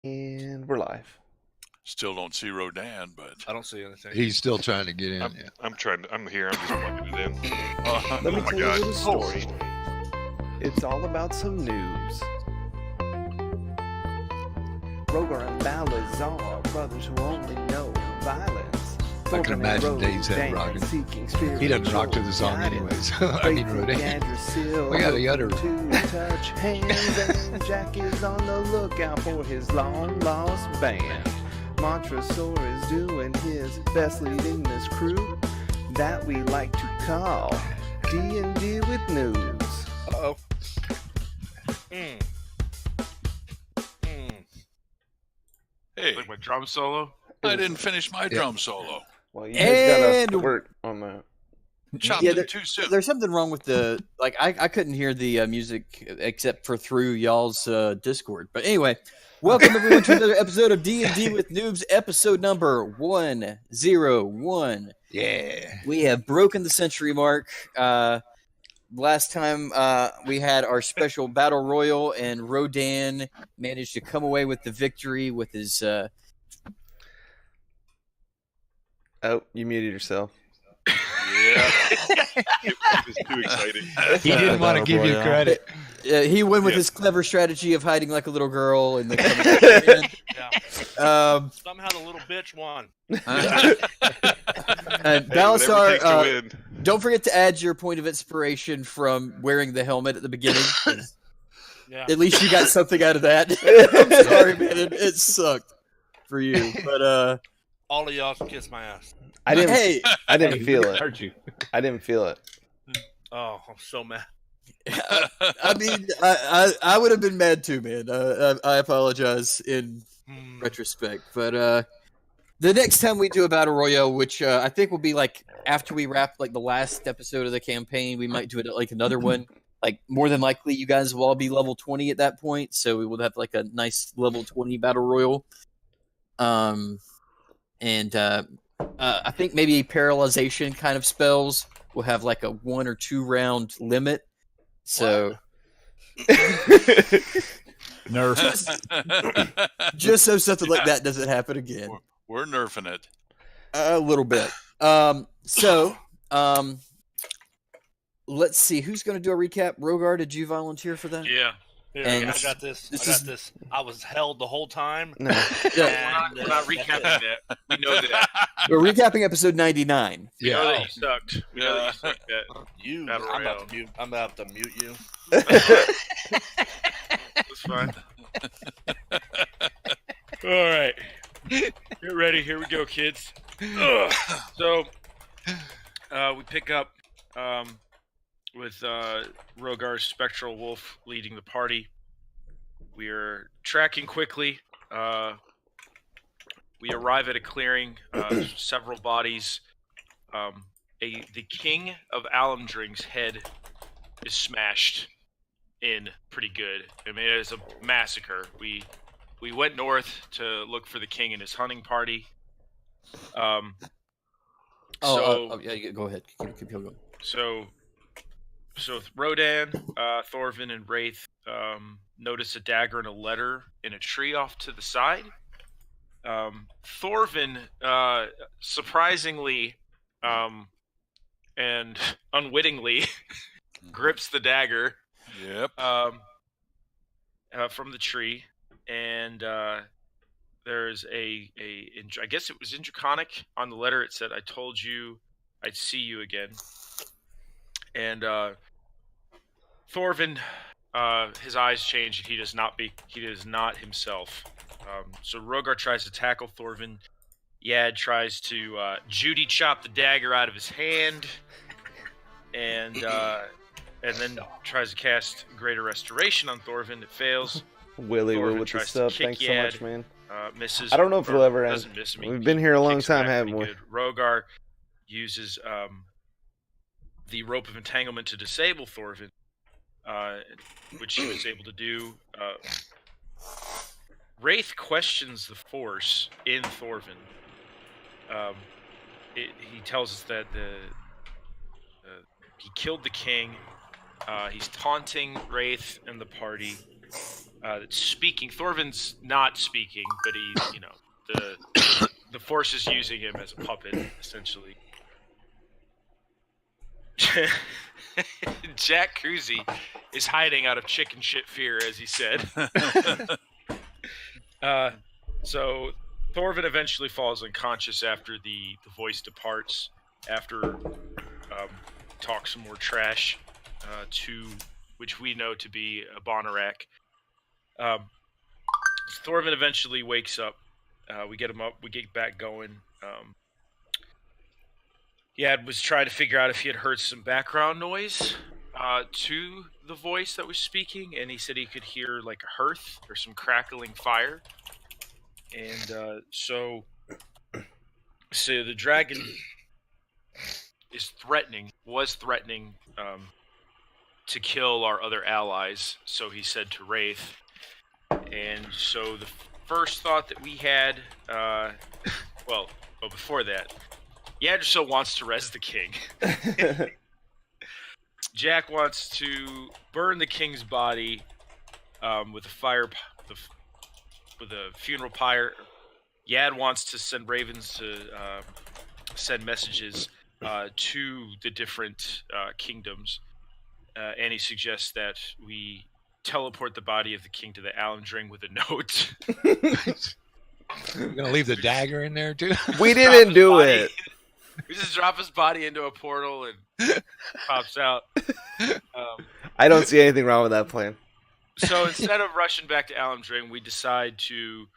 And we're live. Still don't see Rodan, but I don't see anything. He's still trying to get in. I'm trying to. I'm here. I'm just plugging it in. Let me Oh my tell you a God. little story. It's all about some Newbs. Rogar and Balazar, brothers who only know violence. I can imagine Dave's head rocking. He doesn't rock to the song anyways. I mean, Rodan. We got the other. To touch hands, and Jack is on the lookout for his long lost band. Montresor is doing his best leading this crew that we like to call D&D with Newbs. Uh-oh. hey, Like my drum solo? I didn't finish my drum solo. Well, you guys gotta And- work on that. Chopped Yeah, it too soon. There's something wrong with the I couldn't hear the music except for through y'all's Discord. But anyway, welcome everyone to another episode of D&D with Noobs, episode number 101. Yeah. We have broken the century mark. Last time we had our special battle royal, and Rodan managed to come away with the victory with his. Oh, you muted yourself. Yeah. It was too exciting. He didn't want to give you credit. He went with Yeah. his clever strategy of hiding like a little girl and then coming Yeah. Somehow the little bitch won. and Hey, whatever it Balasar, takes to win. don't forget to add your point of inspiration from wearing the helmet at the beginning. Yeah. At least you got something out of that. I'm sorry, man. It sucked for you. But All of y'all can kiss my ass. I didn't feel it. Hurt you. I didn't feel it. Oh, I'm so mad. I mean, I would have been mad too, man. I apologize in retrospect. But the next time we do a battle royale, which I think will be like after we wrap like the last episode of the campaign, we might do it like another one. Like more than likely, you guys will all be level 20 at that point, so we will have like a nice level 20 battle royal. And I think maybe paralyzation kind of spells will have like a 1 or 2 round limit. So Nerf. just so something like that doesn't happen again. We're nerfing it. A little bit. Let's see who's going to do a recap. Rogar, did you volunteer for that? Yeah. And I got this. this I got is- this. I was held the whole time. No. Yeah. We're not recapping that. We know that. We're recapping episode 99. We know Yeah. that you sucked. We know that you sucked at You, Battle I'm Royale. about to mute. I'm about to mute you. It's fine. All right. Get ready. Here we go, kids. So, we pick up with Rogar's Spectral Wolf leading the party. We are tracking quickly. We arrive at a clearing. Several bodies. The king of Alamdring's head is smashed in pretty good. I mean, it is a massacre. We went north to look for the king and his hunting party. Yeah, go ahead. Keep going. So Rodan, Thorvin, and Wraith notice a dagger and a letter in a tree off to the side. Thorvin, surprisingly and unwittingly, grips the dagger Yep. from the tree, and there's I guess it was in Draconic. On the letter it said, "I told you I'd see you again." And Thorvin, his eyes change, and he does not himself. So Rogar tries to tackle Thorvin. Yad tries to Judy chop the dagger out of his hand, and then tries to cast Greater Restoration on Thorvin. It fails. Willy Thorvin with the tries to stuff. kick Thanks so Yad. much, man. Misses. I don't know if we'll ever end. doesn't miss me. We've been here a long Kicks time, back haven't pretty we? good. Rogar uses the rope of entanglement to disable Thorvin, which he was able to do. Wraith questions the Force in Thorvin. He tells us that he killed the king. He's taunting Wraith and the party. that's speaking. Thorvin's not speaking, but he, the Force is using him as a puppet, essentially. Jack Cruzy is hiding out of chicken shit fear, as he said. So Thorvin eventually falls unconscious after the voice departs, after talk some more trash to which we know to be a Bonarak. Thorvin eventually wakes up. We get him up. We get back going. Yad was trying to figure out if he had heard some background noise to the voice that was speaking, and he said he could hear like a hearth or some crackling fire. And so the dragon was threatening to kill our other allies, so he said to Wraith. And so the first thought that we had, before that, Yadrsil wants to res the king. Jack wants to burn the king's body with a funeral pyre. Yad wants to send ravens to send messages to the different kingdoms, and he suggests that we teleport the body of the king to the Alendring with a note. We're gonna leave the dagger in there too. We didn't do it. We just drop his body into a portal and pops out. I don't see anything wrong with that plan. So instead of rushing back to Alendring, we decide to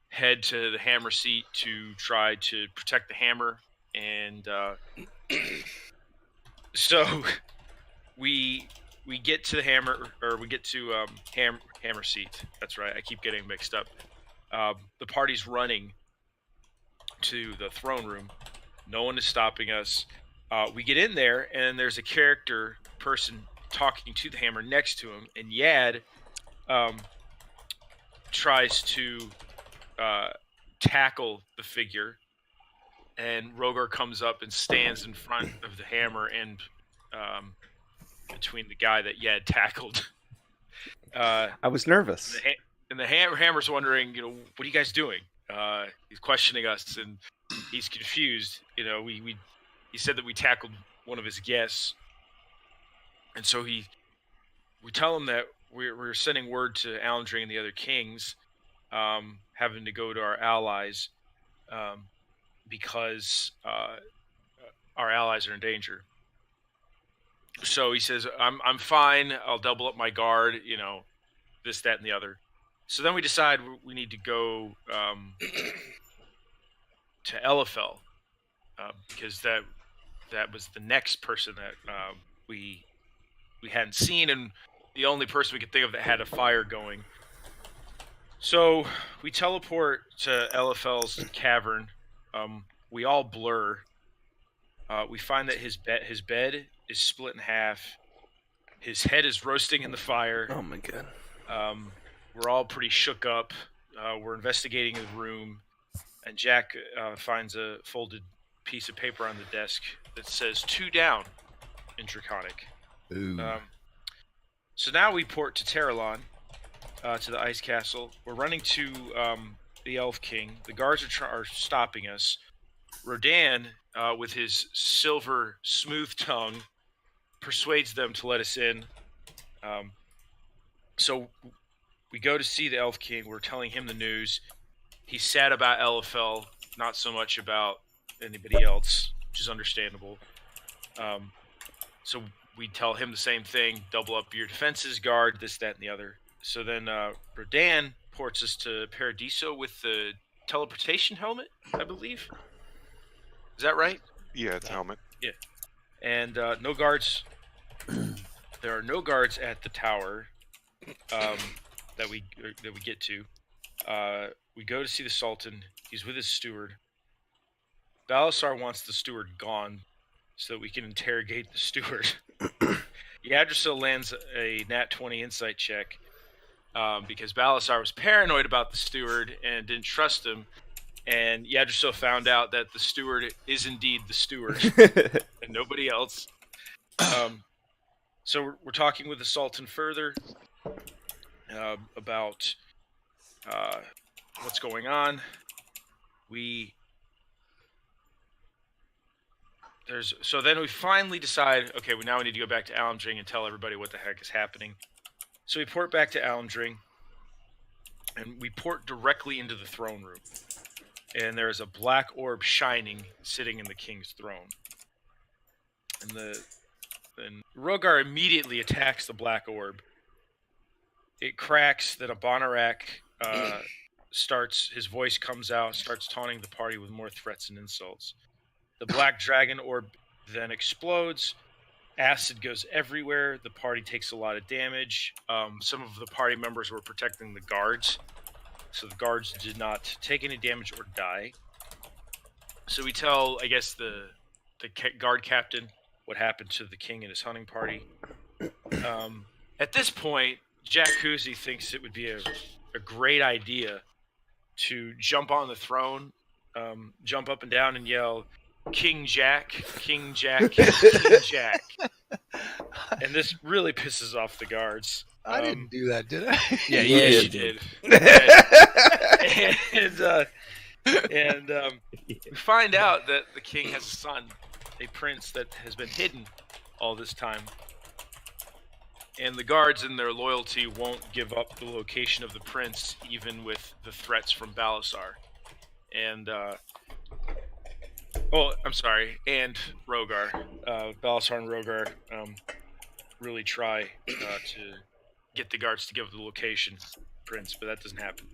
head to the hammer seat to try to protect the hammer. And so we get to the hammer, or we get to hammer seat. That's right. I keep getting mixed up. The party's running to the throne room. No one is stopping us. We get in there, and there's a person talking to the hammer next to him, and Yad tries to tackle the figure, and Rogar comes up and stands in front of the hammer and between the guy that Yad tackled. I was nervous. And the hammer's wondering, what are you guys doing? He's questioning us, and he's confused. He said that we tackled one of his guests, and so we tell him that we're sending word to Alendring and the other kings, having to go to our allies because our allies are in danger. So he says, I'm fine. I'll double up my guard. This, that, and the other. So then we decide we need to go to Elifel because that was the next person that we hadn't seen, and the only person we could think of that had a fire going. So we teleport to Elifel's cavern. We all blur. We find that his bed is split in half. His head is roasting in the fire. Oh my god. We're all pretty shook up. We're investigating the room, and Jack finds a folded piece of paper on the desk that says 2 down in Draconic. Ooh. So now we port to Terralon, to the Ice Castle. We're running to the Elf King. The guards are stopping us. Rodan, with his silver smooth tongue, persuades them to let us in. So we go to see the Elf King. We're telling him the news. He's sad about Elifel, not so much about anybody else, which is understandable. So we tell him the same thing: double up your defenses, guard this, that, and the other. So then Rodan ports us to Paradiso with the teleportation helmet, I believe. Is that right? Yeah, it's helmet. Yeah. And no guards. There are no guards at the tower that we get to. We go to see the Sultan. He's with his steward. Balasar wants the steward gone so that we can interrogate the steward. Yadrsil lands a nat 20 insight check because Balasar was paranoid about the steward and didn't trust him. And Yadrsil found out that the steward is indeed the steward and nobody else. So we're talking with the Sultan further, about what's going on. So then we finally decide, okay, we need to go back to Almdring and tell everybody what the heck is happening. So we port back to Almdring, and we port directly into the throne room. And there is a black orb shining, sitting in the king's throne. And Rogar immediately attacks the black orb. It cracks, then Abonarak his voice comes out, starts taunting the party with more threats and insults. The black dragon orb then explodes. Acid goes everywhere. The party takes a lot of damage. Some of the party members were protecting the guards, so the guards did not take any damage or die. So we tell, I guess, the guard captain what happened to the king and his hunting party. At this point, Jack Cousy thinks it would be a great idea to jump on the throne, jump up and down and yell, King Jack, King Jack, King Jack. And this really pisses off the guards. I didn't do that, did I? Yeah, you did. And we find out that the king has a son, a prince that has been hidden all this time. And the guards, in their loyalty, won't give up the location of the prince, even with the threats from Balasar. And and Rogar. Balasar and Rogar really try to get the guards to give the location prince, but that doesn't happen.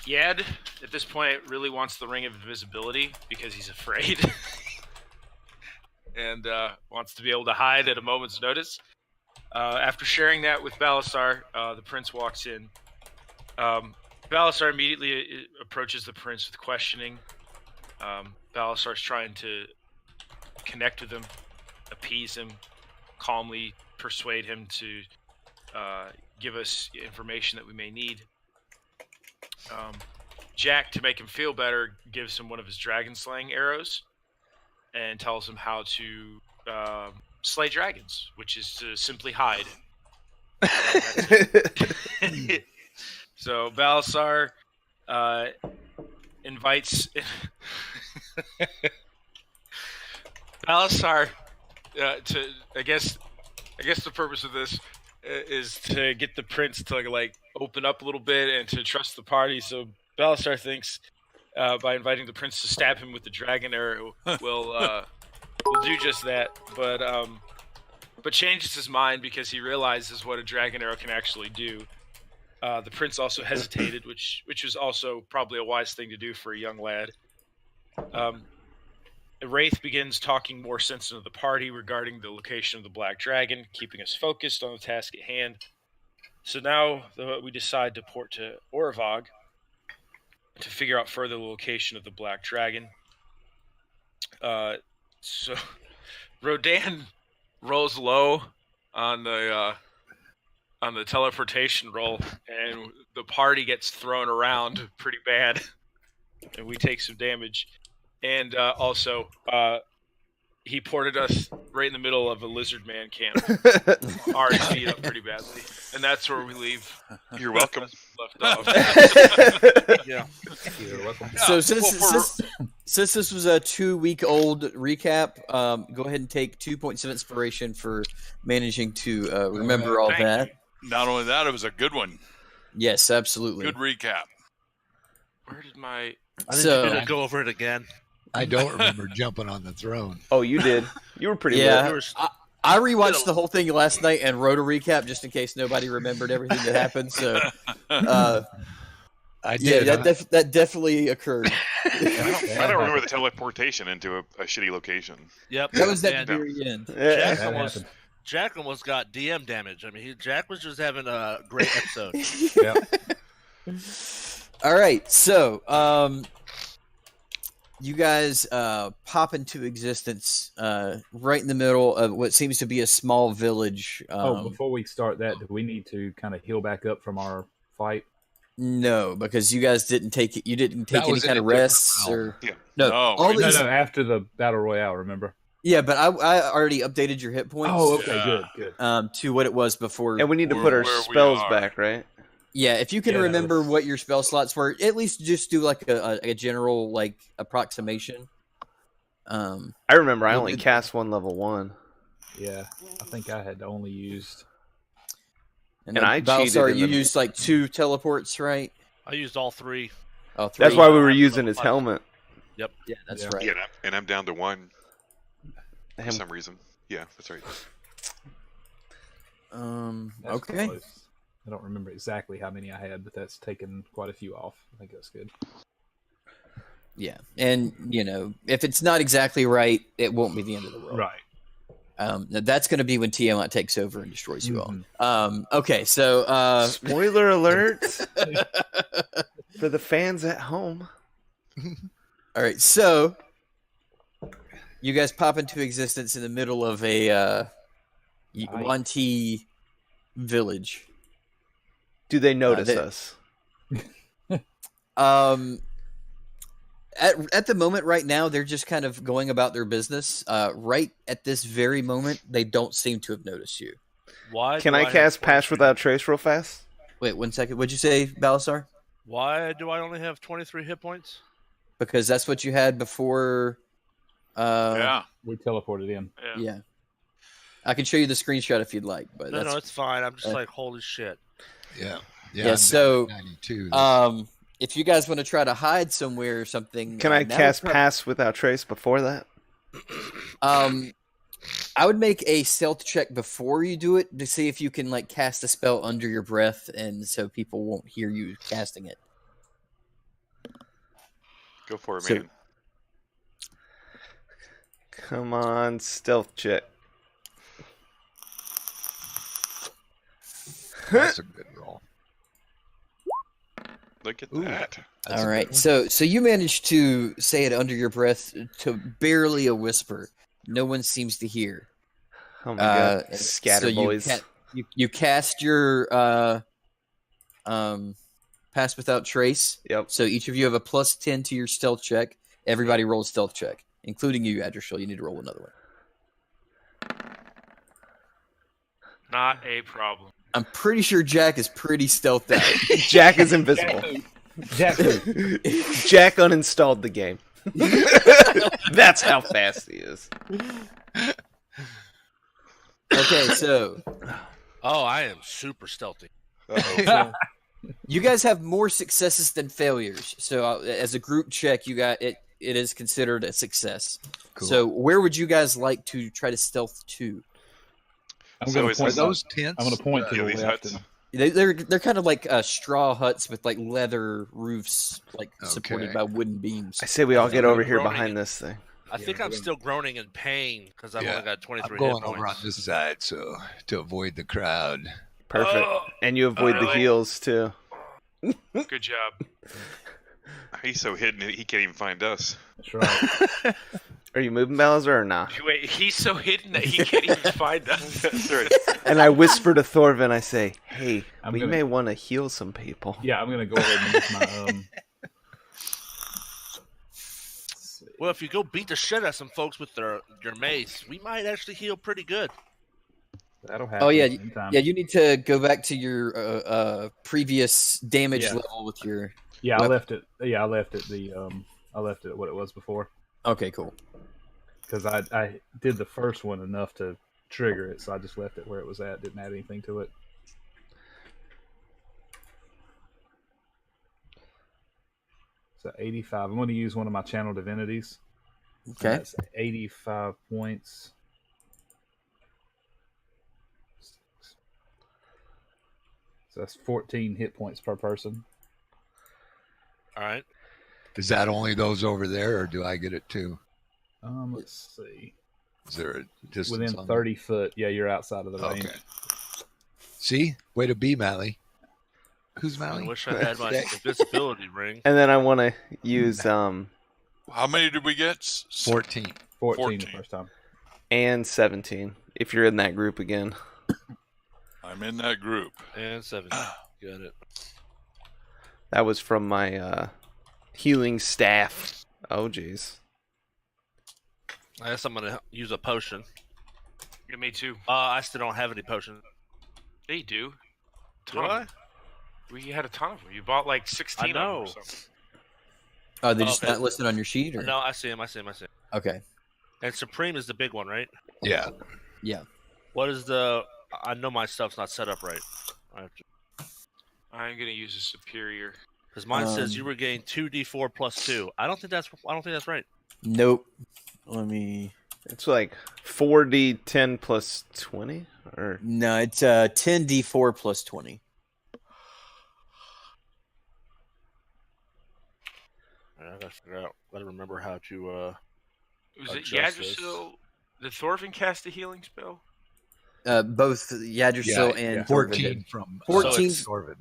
Yad, at this point, really wants the Ring of Invisibility because he's afraid. And wants to be able to hide at a moment's notice. After sharing that with Balasar, the prince walks in. Balasar immediately approaches the prince with questioning. Balasar's trying to connect with him, appease him, calmly persuade him to give us information that we may need. Jack, to make him feel better, gives him one of his dragon slaying arrows and tells him how to slay dragons, which is to simply hide. So Balasar invites Balasar to. I guess the purpose of this is to get the prince to like open up a little bit and to trust the party. So Balasar thinks by inviting the prince to stab him with the dragon arrow will do just that, but changes his mind because he realizes what a dragon arrow can actually do. The prince also hesitated, which was also probably a wise thing to do for a young lad. Wraith begins talking more sense into the party regarding the location of the black dragon, keeping us focused on the task at hand. So now we decide to port to Orvog to figure out further the location of the black dragon. So Rodan rolls low on the teleportation roll, and the party gets thrown around pretty bad, and we take some damage. And also, he ported us right in the middle of a lizard man camp, already beat up pretty badly, and that's where we leave. You're welcome. Left off. Yeah. You're welcome. So since this was a 2-week-old recap, go ahead and take 2 points of inspiration for managing to remember all Thank that. Not only that, it was a good one. Yes, absolutely. Good recap. Where did my... I think So- you're gonna go over it again. I don't remember jumping on the throne. Oh, you did. You were pretty Yeah. lit. You were- I rewatched the whole thing last night and wrote a recap just in case nobody remembered everything that happened. So, I did. that definitely occurred. I don't remember the teleportation into a shitty location. Yep. That was at And the very end. Jack Yeah. almost, Jack almost got DM damage. I mean, Jack was just having a great episode. All right, so you guys pop into existence right in the middle of what seems to be a small village. Before we start that, do we need to kind of heal back up from our fight? No, because you guys didn't take it. You didn't take That any was in kind a of different rests realm. or Yeah. no. No, all we No, these, after the battle royale. Remember? Yeah, but I already updated your hit points. Oh, okay, Yeah. good. To what it was before. And we need to We're put our where we spells are. back, right? Yeah, if you can Yeah, remember that's- what your spell slots were, at least just do like a general like approximation. I remember I Well, only cast one level 1. Yeah, I think I had only used. And I cheated Sorry, in you the- used like 2 teleports, right? I used all 3. Oh, 3. That's why we were I'm using level his 5. helmet. Yeah, that's Yeah. right. Yeah, and I'm down to 1 for Him- some reason. Yeah, that's right. That's Okay. close. I don't remember exactly how many I had, but that's taken quite a few off. I think that's good. Yeah, and if it's not exactly right, it won't be the end of the world. Right. That's going to be when Tiamat takes over and destroys you Mhm. all. Okay, so Spoiler alert for the fans at home. all right, so you guys pop into existence in the middle of a Yuan-Ti village. Do they notice they- us? At the moment right now, they're just kind of going about their business. Right at this very moment, they don't seem to have noticed you. Why? Can do I have cast Pass 23 Without Trace real fast? Wait 1 second. What'd you say, Balasar? Why do I only have 23 hit points? Because that's what you had before. Yeah. We teleported in. Yeah. I can show you the screenshot if you'd like, but No, that's it's fine. I'm just like, holy shit. Yeah. Yeah, I'm so, down to 92. if you guys want to try to hide somewhere or something, Can I now cast would prob- Pass Without Trace before that? I would make a stealth check before you do it to see if you can like cast a spell under your breath, and so people won't hear you casting it. Go for it, So- man. Come on, stealth check. That's a good roll. Look at Ooh. that. That's All a right, good one. so you managed to say it under your breath to barely a whisper. No one seems to hear. Oh my god. And Scatter so boys. You cast your Pass Without Trace. Yep. So each of you have a +10 to your stealth check. Everybody rolls stealth check, including you, Addershell. You need to roll another one. Not a problem. I'm pretty sure Jack is pretty stealthed out. Jack is invisible. Jack, Jack uninstalled the game. That's how fast he is. Okay, so Oh, I am super stealthy. Uh-oh. you guys have more successes than failures. So as a group check, you got it. It is considered a success. Cool. So where would you guys like to try to stealth to? I'm So going is to Are point. those tents? I'm going to point to Yeah, the these left. huts. And, They're kind of like straw huts with like leather roofs, like supported Okay. by wooden beams. I say we all get over here Groaning behind in- this thing. I think I'm still groaning in pain because I've Yeah. only got 23 I'm hit going points. over on this side so to avoid the crowd. Perfect. Oh, And you avoid the really? heals too. good job. He's so hidden, he can't even find us. that's right. Are you moving, Balazar, or not? Wait, he's so hidden that he can't even find us. That's right. And I whisper to Thorvin, I say, hey, I'm we gonna- may want to heal some people. Yeah, I'm going to go ahead and use my. Well, if you go beat the shit out of some folks with your mace, we might actually heal pretty good. That'll happen. Oh yeah, anytime. yeah. You need to go back to your previous damage Yeah. level with your. Yeah, I Well- left it. Yeah, I left it I left it at what it was before Okay, cool. because I did the first one enough to trigger it, so I just left it where it was at. Didn't add anything to it. So 85. I'm going to use one of my channel divinities. And Okay. That's 85 points. So that's 14 hit points per person. All right. Is that only those over there, or do I get it too? Let's see. Is there a distance Within on 30 foot. Yeah, you're outside of the that? range. Okay. See? Way to be, Mally. Who's I Mally? wish I had my invisibility ring. And then I want to use How many did we get? 14. 14 the 14. first time. and 17 if you're in that group again. I'm in that group. And 7. Got it. That was from my healing staff. Oh jeez. I guess I'm gonna use a potion. Yeah, me too. I still don't have any potions. They do. Do I? We had a ton of them. You bought like 16 I know. of them or something. Oh, they're just Okay. not listed on your sheet, or No, I see him. Okay. And Supreme is the big one, right? Yeah. Yeah. What is the? I know my stuff's not set up right. I'm gonna use a superior. Because mine says you were getting 2d4 plus 2. I don't think that's right. Nope. Let me. It's like 4d10 plus 20, or No, it's 10d4 plus 20. I gotta figure out. Gotta remember how to. Was it adjust this. Yggdrasil? Did Thorfinn cast a healing spell? Both Yggdrasil and 14 Thorvin. from 14. Thorvin.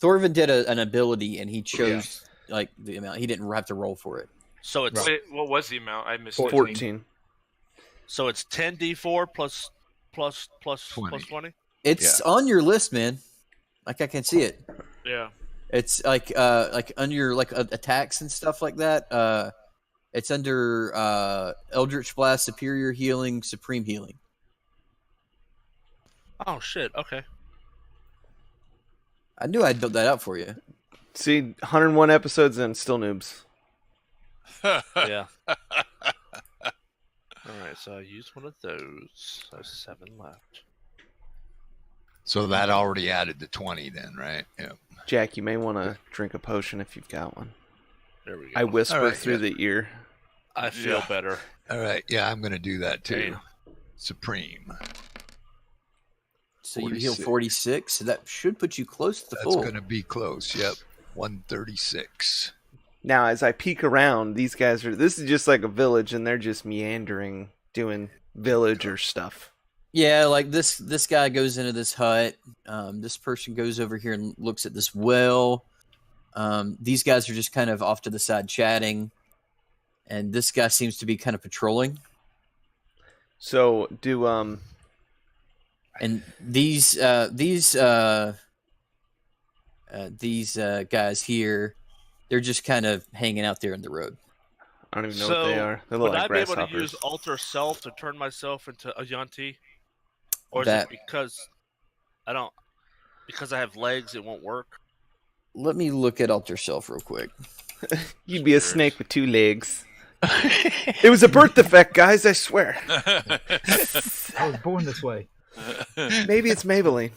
Thorvin did an ability, and he chose like the amount. He didn't have to roll for it. So it's Wait, what was the amount? I missed it. 14. so it's 10d4 plus 20. 20. It's on your list, man. Like I can see it. Yeah. It's like under your attacks and stuff like that. It's under Eldritch Blast, Superior Healing, Supreme Healing. Oh shit! Okay. I knew I'd built that out for you. See, 101 episodes and still noobs. Yeah. All right, so I used one of those. So 7 left. So that already added the 20 then, right? Yeah. Jack, you may want to drink a potion if you've got one. There we go. I whisper All right, through the ear. I feel better. All right. Yeah, I'm going to do that too. Damn. Supreme. So you heal 46. 46. So that should put you close to the That's full. going to be close. Yep. 136. Now, as I peek around, these guys are. This is just like a village, and they're just meandering, doing villager stuff. Yeah, like this guy goes into this hut. This person goes over here and looks at this well. These guys are just kind of off to the side chatting, and this guy seems to be kind of patrolling. So, do And these guys here, they're just kind of hanging out there in the road. I don't even know what they are. They look would like I be able to grasshoppers. use Alter Self to turn myself into a Yanti? Or is That- it because I have legs, it won't work? Let me look at Alter Self real quick. You'd be a snake with 2 legs. It was a birth defect, guys. I swear. I was born this way. Maybe it's Maybelline.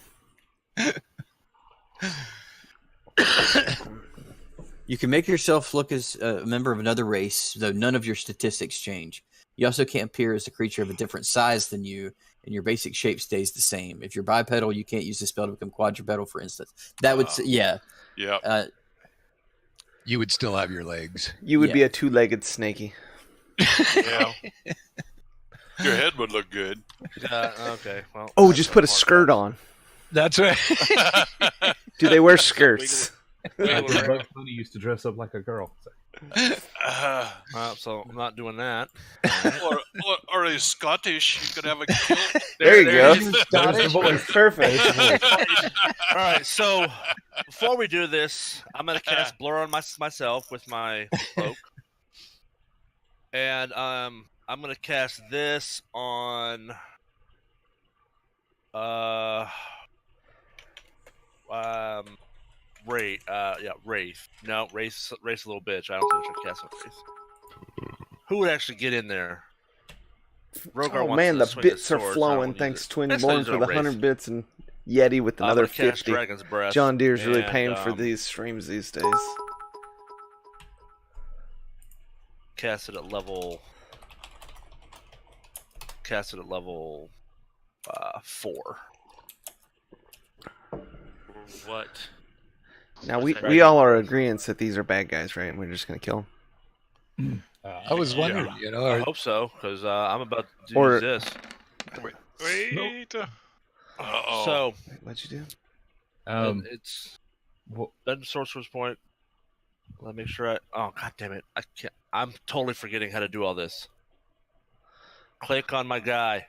You can make yourself look as a member of another race, though none of your statistics change. You also can't appear as a creature of a different size than you, and your basic shape stays the same. If you're bipedal, you can't use the spell to become quadrupedal, for instance. That would, Yeah. You would still have your legs. You would be a 2-legged snakey. Yeah. Your head would look good. Okay. Well. Oh, just put a skirt on. That's right. Do they wear skirts? Bugs Bunny used to dress up like a girl. So. So I'm not doing that. or a Scottish. You could have a kilt. There you go. There's the voice. Perfect. All right, so before we do this, I'm gonna cast Blur on myself with my cloak, and I'm gonna cast this on Wraith. Wraith. No, Wraith's a little bitch. I don't think I should cast on Wraith. Who would actually get in there? Rogar Oh wants man, to the swing bits his are sword, so I flowing. won't use Thanks, it. Twin Next Born, time, for use the it on 100 Wraith. bits, and Yeti with I'm another gonna cast 50. Dragon's Breath. John Deere's really and, paying for these streams these days. Cast it at level 4. What? Now What's we that? we all are agreeing that these are bad guys, right? And we're just gonna kill them. I was wondering, you know, I hope so, because I'm about to Or- use this. Wait. Uh-oh. So What'd you do? it's Wh- then sorcerer's point. Let me make sure oh god damn it! I can't. I'm totally forgetting how to do all this. Click on my guy.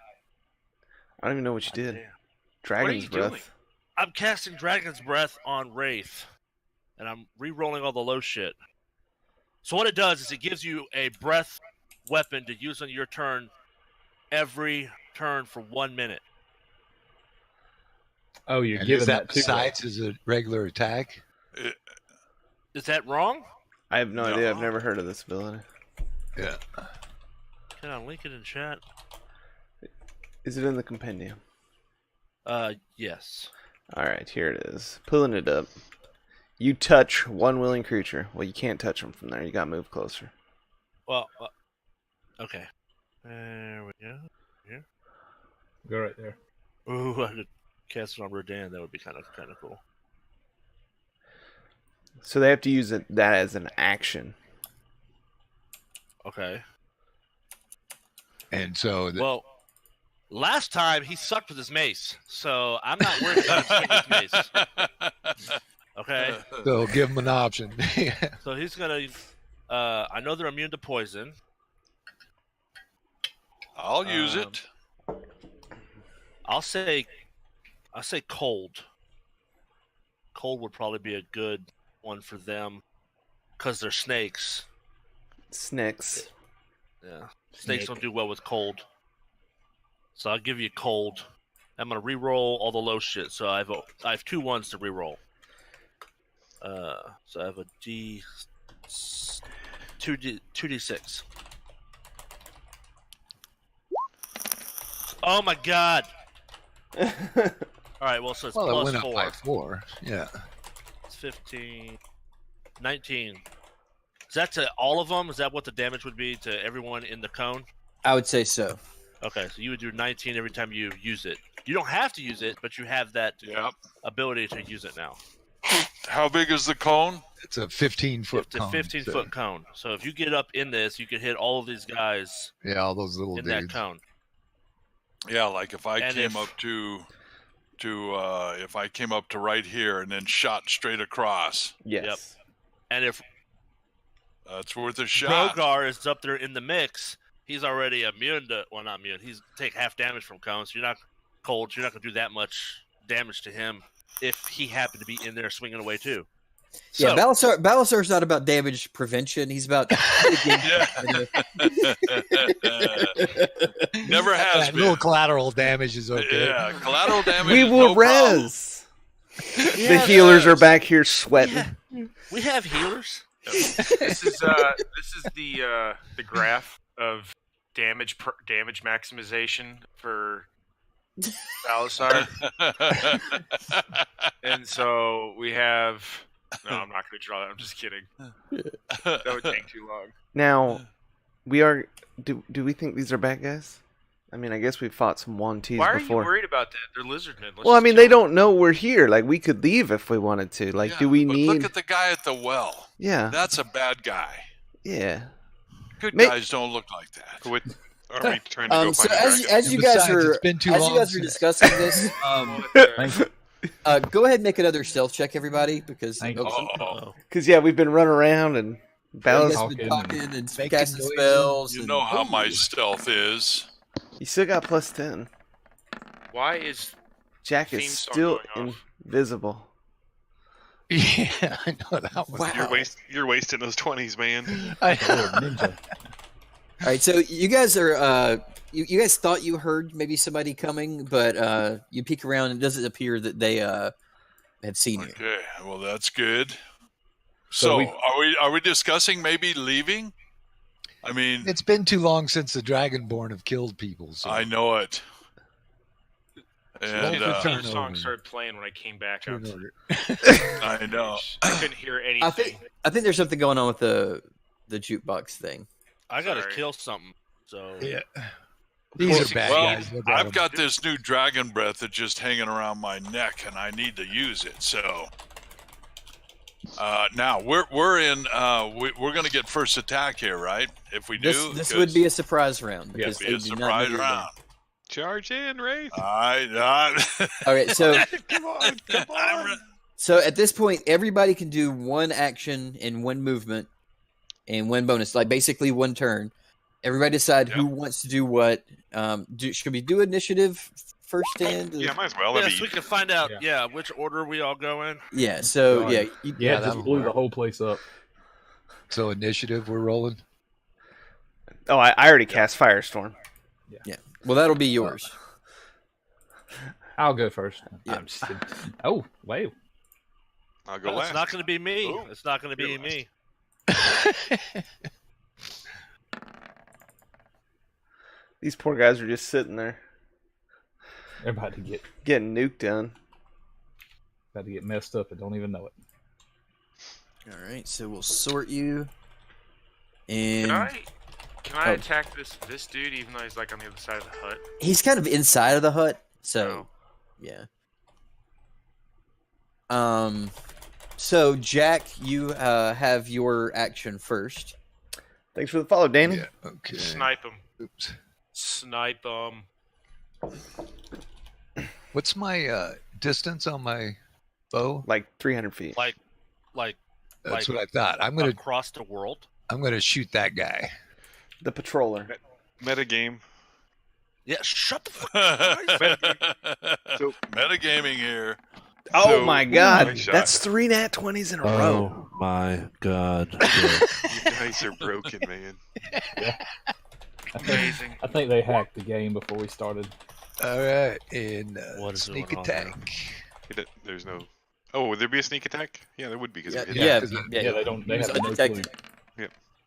I don't even know what you God did. damn. Dragon's you breath. doing? I'm casting Dragon's Breath on Wraith, and I'm re-rolling all the low shit. So what it does is it gives you a breath weapon to use on your turn every turn for 1 minute. Oh, you're And giving is that that to besides as a regular attack? Is that wrong? I have no No. idea. I've never heard of this ability. Yeah. Can I link it in chat? Is it in the compendium? Yes. All right, here it is. Pulling it up. You touch one willing creature. Well, you can't touch them from there. You gotta move closer. Well, okay. There we go. Go right there. Ooh, I could cast it on Rodan. That would be kind of cool. So they have to use that as an action. Okay. And so, Well, last time he sucked with his mace, so I'm not worried about him swinging his mace. Okay. so give him an option. So he's gonna. I know they're immune to poison. I'll use it. I'll say cold. Cold would probably be a good one for them because they're snakes. Snakes. Yeah, snakes don't do well with cold. So I'll give you cold. I'm gonna re-roll all the low shit. So I have 2 ones to re-roll. So I have a D 2d6. Oh my god! All right, well, so it's Well, it plus went up 4. by 4. Yeah. It's 15, 19. Is that to all of them? Is that what the damage would be to everyone in the cone? I would say so. Okay, so you would do 19 every time you use it. You don't have to use it, but you have that Yep. ability to use it now. How big is the cone? It's a 15-foot It's a 15-foot cone. So if you get up in this, you can hit all of these guys Yeah, all those little in dudes. that cone. Yeah, like if I And came if- up to if I came up to right here and then shot straight across, Yes. And if that's worth a shot. Rogar is up there in the mix, he's already immune to, well, not immune, he's take half damage from cones. So you're not cold, so you're not going to do that much damage to him if he happened to be in there swinging away too. Yeah, So, Balasar's not about damage prevention. He's about Never has That been. little collateral damage is okay. Yeah, collateral damage. We is will no problem. res. The healers are back here sweating. we have healers. This is the graph of damage maximization for Balasar. And so we have. No, I'm not going to draw that. I'm just kidding. That would take too long. Now, we are. Do we think these are bad guys? I mean, I guess we've fought some one-Ts Why are before. you worried about that? They're lizardmen. Well, I mean, they don't know we're here. Like, we could leave if we wanted to. Like, Yeah, do we but need? Look at the guy at the well. Yeah. That's a bad guy. Yeah. Good May- guys don't look like that. Are we trying to go so find a dragon? as you guys Besides, are it's been too as you long guys are since- discussing this, go ahead and make another stealth check, everybody, because Thank you. Because yeah, we've been running around and you Balas. guys have been Talking talking and making casting noises. spells. You and- know how my stealth is. You still got plus 10. Why is Jack Theme is song still going off. invisible. Yeah, I know that one. Wow. You're wasting those 20s, man. Ninja. All right, so you guys are you guys thought you heard maybe somebody coming, but you peek around and it doesn't appear that they have seen you. Okay, well that's good. So So are we discussing maybe leaving? I mean, It's been too long since the Dragonborn have killed people. So. I know it. And Well, the turn song over. started playing when I came back out? Turn over. I know. I couldn't hear anything. I think there's something going on with the jukebox thing. I got to Sorry. kill something. So Yeah. These are bad Well, guys. Look at I've them. got this new dragon breath that's just hanging around my neck, and I need to use it. So now we're in. We're going to get first attack here, right? If we do, This would be a surprise round. Yeah, because be they a do not surprise know you're round. Charge in, Wraith. All right. there. All right, so Come on, come on. so at this point, everybody can do one action and one movement and one bonus, like basically one turn. Everybody decide who wants to do what. Should we do initiative first stand? Yeah, might as well. That'd yes, be we can find out. Yeah. Yeah, which order we all go in. Yeah. So Right. yeah, Yeah, Yeah, just that'll blew work. the whole place up. So initiative, we're rolling. Oh, I already cast Firestorm. Yeah. Well, that'll be yours. I'll go first. Yeah. I'm just kidding. Oh, wow. I'll go No, last. it's not going to be me. Ooh, It's not going to be you're me. These poor guys are just sitting there They're about to get getting nuked down. messed up and don't even know it. All right, so we'll sort you. And Can I attack this dude even though he's like on the other side of the hut? he's kind of inside of the hut, so yeah. So Jack, you have your action first. Thanks for the follow, Danny. Yeah. Okay. Snipe him. Oops. Snipe him. What's my distance on my bow? Like 300 feet. Like That's what I thought. I'm gonna across the world. shoot that guy. The patroller. Meta game. Yeah, shut the fuck So Metagaming here. Oh So- my God, Nice shot. that's 3 nat 20s in a row. Oh my God. You guys are broken, man. Amazing. I think they hacked the game before we started. All right, and What is sneak going on attack. There's no. Oh, would there be a sneak attack? Yeah, there would be because Yeah, hit yeah, 'cause Yeah, they don't. They Use have no undetected.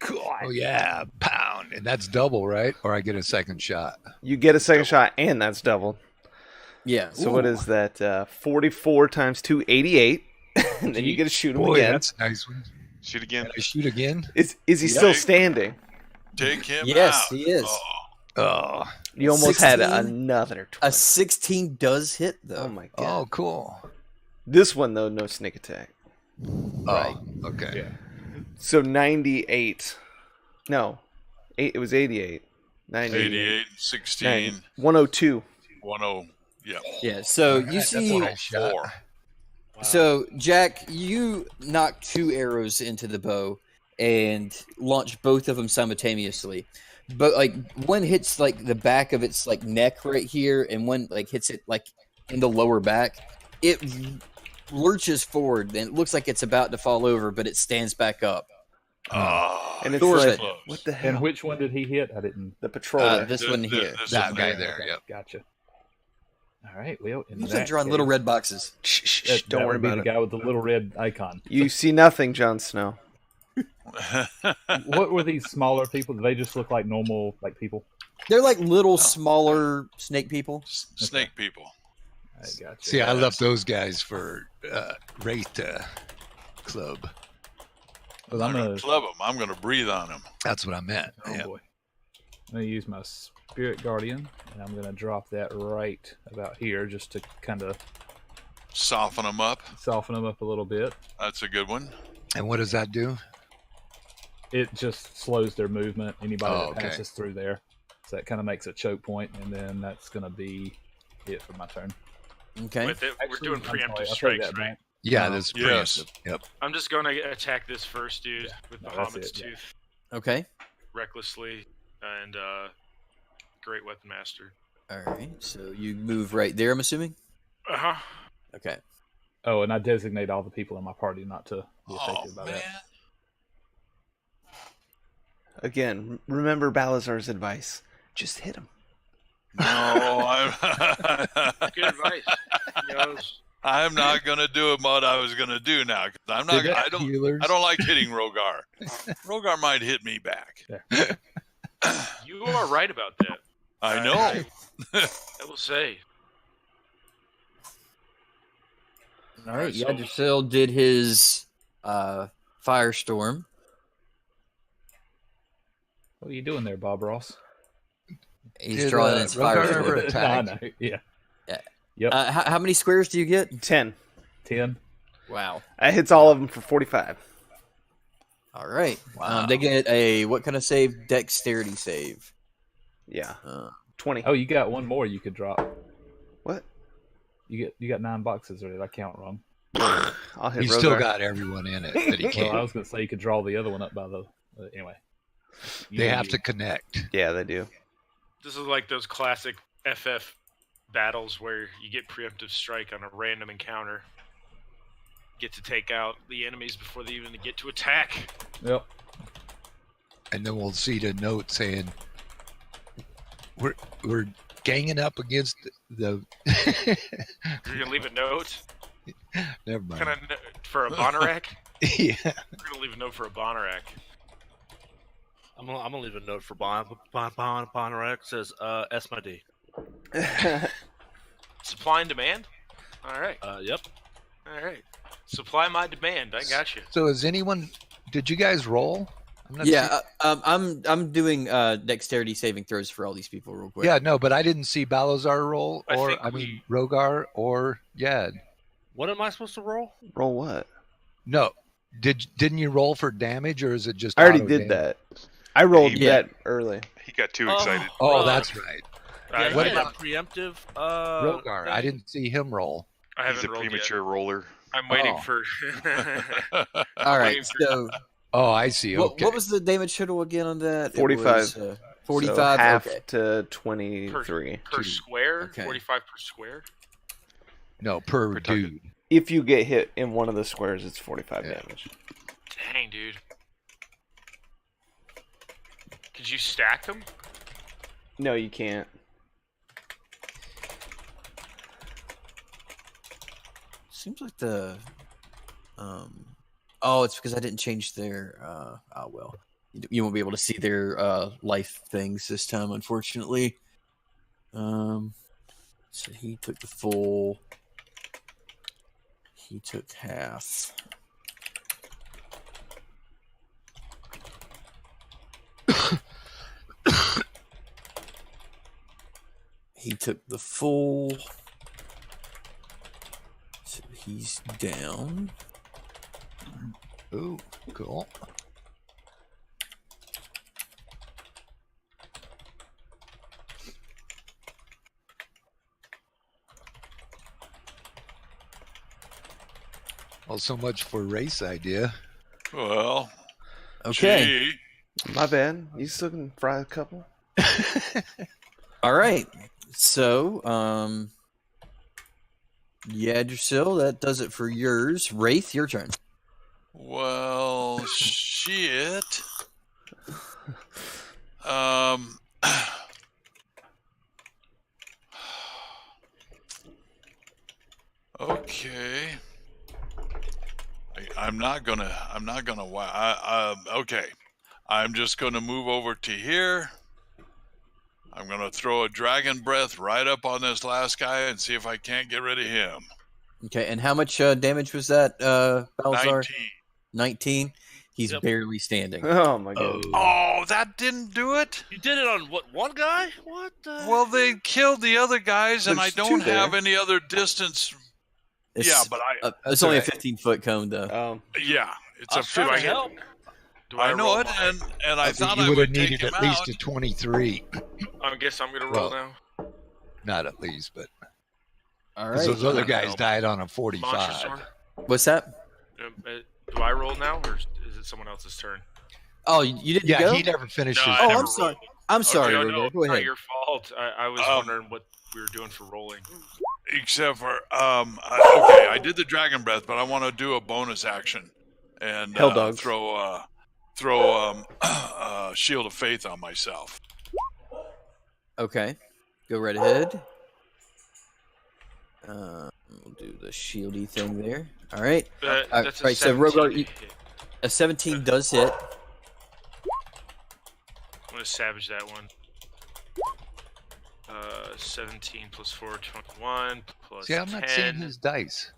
clue. Oh yeah, pound, and that's double, right? Or I get a second shot. You get a second shot, and that's doubled. Yeah. So what is that? 44 times 2, 88. And then you get to shoot him Boy, again. that's a nice one. Shoot again. Can I shoot again? Is he still standing? Take him Yes, out. he is. Oh, Oh, You almost had 16? another 20. A 16 does hit though. Oh my God. oh, cool. This one though, no sneak attack. Right. Oh, okay. Yeah. So 98. No, it was 88. 98. 88, 16, 102. 10. Yeah. Yeah. So you That's a see. nice shot. 4. So Jack, you knock 2 arrows into the bow and launch both of them simultaneously. But like one hits like the back of its like neck right here, and one like hits it like in the lower back. It lurches forward, and it looks like it's about to fall over, but it stands back up. Oh, And it's Thor's like, it. close. what the hell? And which one did he hit? I didn't. The patroller. This one here. This That one guy there. there. Yep. Gotcha. All right. Well, in These that are drawing case, little red boxes. Shh, shh, shh, that don't worry would be about the it. guy with the little red icon. You see nothing, Jon Snow. What were these smaller people? Do they just look like normal like people? They're like little, smaller snake people. Snake people. I gotcha. See, I left those guys for Wraith Club. Well, I'm I'm going gonna. to club him. I'm going to breathe on him. That's what I meant. Oh Yeah. boy. I'm gonna use my Spirit Guardian, and I'm gonna drop that right about here, just to kind of Soften him up. soften them up a little bit. That's a good one. And what does that do? It just slows their movement. Anybody Oh, that okay. passes through there, so that kind of makes a choke point, and then that's gonna be it for my turn. Okay. With it, we're doing I'm sorry, preemptive I'll take strikes, that right? back. Yeah, No. that's Yes. preemptive. Yep. I'm just going to attack this first dude with No, the that's Bahamut's it, yeah. Tooth Okay. recklessly, and Great Weapon Master. All right. So you move right there, I'm assuming? Uh-huh. Okay. Oh, and I designate all the people in my party not to be Oh, affected by man. that. Again, remember Balazar's advice. Just hit him. No, I'm, Good advice. I'm not going to do what I was going to do now. 'Cause I'm not. Did that I don't Healers. like hitting Rogar. Rogar might hit me back. You are right about that. I know. I will say. All right. so- Yggdrasil did his firestorm. What are you doing there, Bob Ross? He's Did, drawing his Rogar firestorm. ever I attack? know. Yeah. Yeah. Yep. How many squares do you get? 10. 10. Wow. That hits all of them for 45. All right. Wow. They get a what kind of save? Dexterity save. Yeah. Uh, 20. Oh, you got one more you could drop. What? You got 9 boxes, or did I count wrong? I'll hit He's Rogar. still got everyone in it, but he Well, I can't. was going to say you could draw the other one up by the. Anyway. They have to connect. Yeah, they do. This is like those classic FF battles where you get preemptive strike on a random encounter. Get to take out the enemies before they even get to attack. Yep. and then we'll see the note saying we're ganging up against the. You're gonna leave a note. Never mind. For a Bonarac? Yeah. We're gonna leave a note for a Bonarac. I'm gonna leave a note for Bonarac. Says S my D. Supply and demand. All right. Yep. All right. Supply my demand. I got you. So is anyone? Did you guys roll? I'm doing dexterity saving throws for all these people real quick. Yeah, no, but I didn't see Balazar roll, or I mean Rogar or Yad. What am I supposed to roll? Roll what? No, didn't you roll for damage, or is it just? I already auto did damage? that. I rolled Yeah. that early. He got too excited. Oh, that's right. Yeah, What he had about a preemptive? Rogar? I didn't see him roll. I haven't He's a rolled premature roller. yet. I'm waiting Oh. for. All right. So Oh, I see. Okay. what was the damage total again on that? 45. 45. So half okay. to 23. per square. Okay. 45 per square. No, per Per target. dude. If you get hit in one of the squares, it's 45 Yeah. damage. Dang, dude. Could you stack them? No, you can't. Seems like the oh, it's because I didn't change their oh well. You won't be able to see their life things this time, unfortunately. So he took the full. He took half. He took the full. So he's down. Ooh, cool. Well, so much for race idea. Well, Okay. gee. My bad. You still can fry a couple? All right. So, Yggdrasil, that does it for yours. Wraith, your turn. Well, shit. Um. Okay. I'm not gonna. Okay. I'm just gonna move over to here. I'm gonna throw a dragon breath right up on this last guy and see if I can't get rid of him. Okay, and how much damage was that, Balzar? 19. 19. He's Yep. barely standing. Oh my god. Oh, that didn't do it. You did it on what? One guy? What? The... Well, they killed the other guys, and I There's don't two there. have any other distance. Yeah, but it's only a 15-foot cone, though. yeah, it's I a was trying to pretty. help. Do I know roll it, mine? and I thought you I would would have take needed him at least out. a 23. I guess I'm gonna roll Well, now. Not at least, but All 'cause right. those other guys died on a 45. Monster What's that? Do I roll now, or is it someone else's turn? Oh, you didn't Yeah, go? he never finished No, his I Oh, never I'm sorry. rolled. I'm sorry, Okay, Rogar. no, Go it's not ahead. your fault. I was wondering what we were doing for rolling. Except for okay, I did the dragon breath, but I want to do a bonus action and Hell dogs. throw shield of faith on myself. Okay. Go right ahead. We'll do the shieldy thing there. All right. That's a right, so 17 Rogar, hit. a 17 does hit. I'm gonna savage that one. 17 plus 4, 21 plus See, I'm 10. not seeing his dice.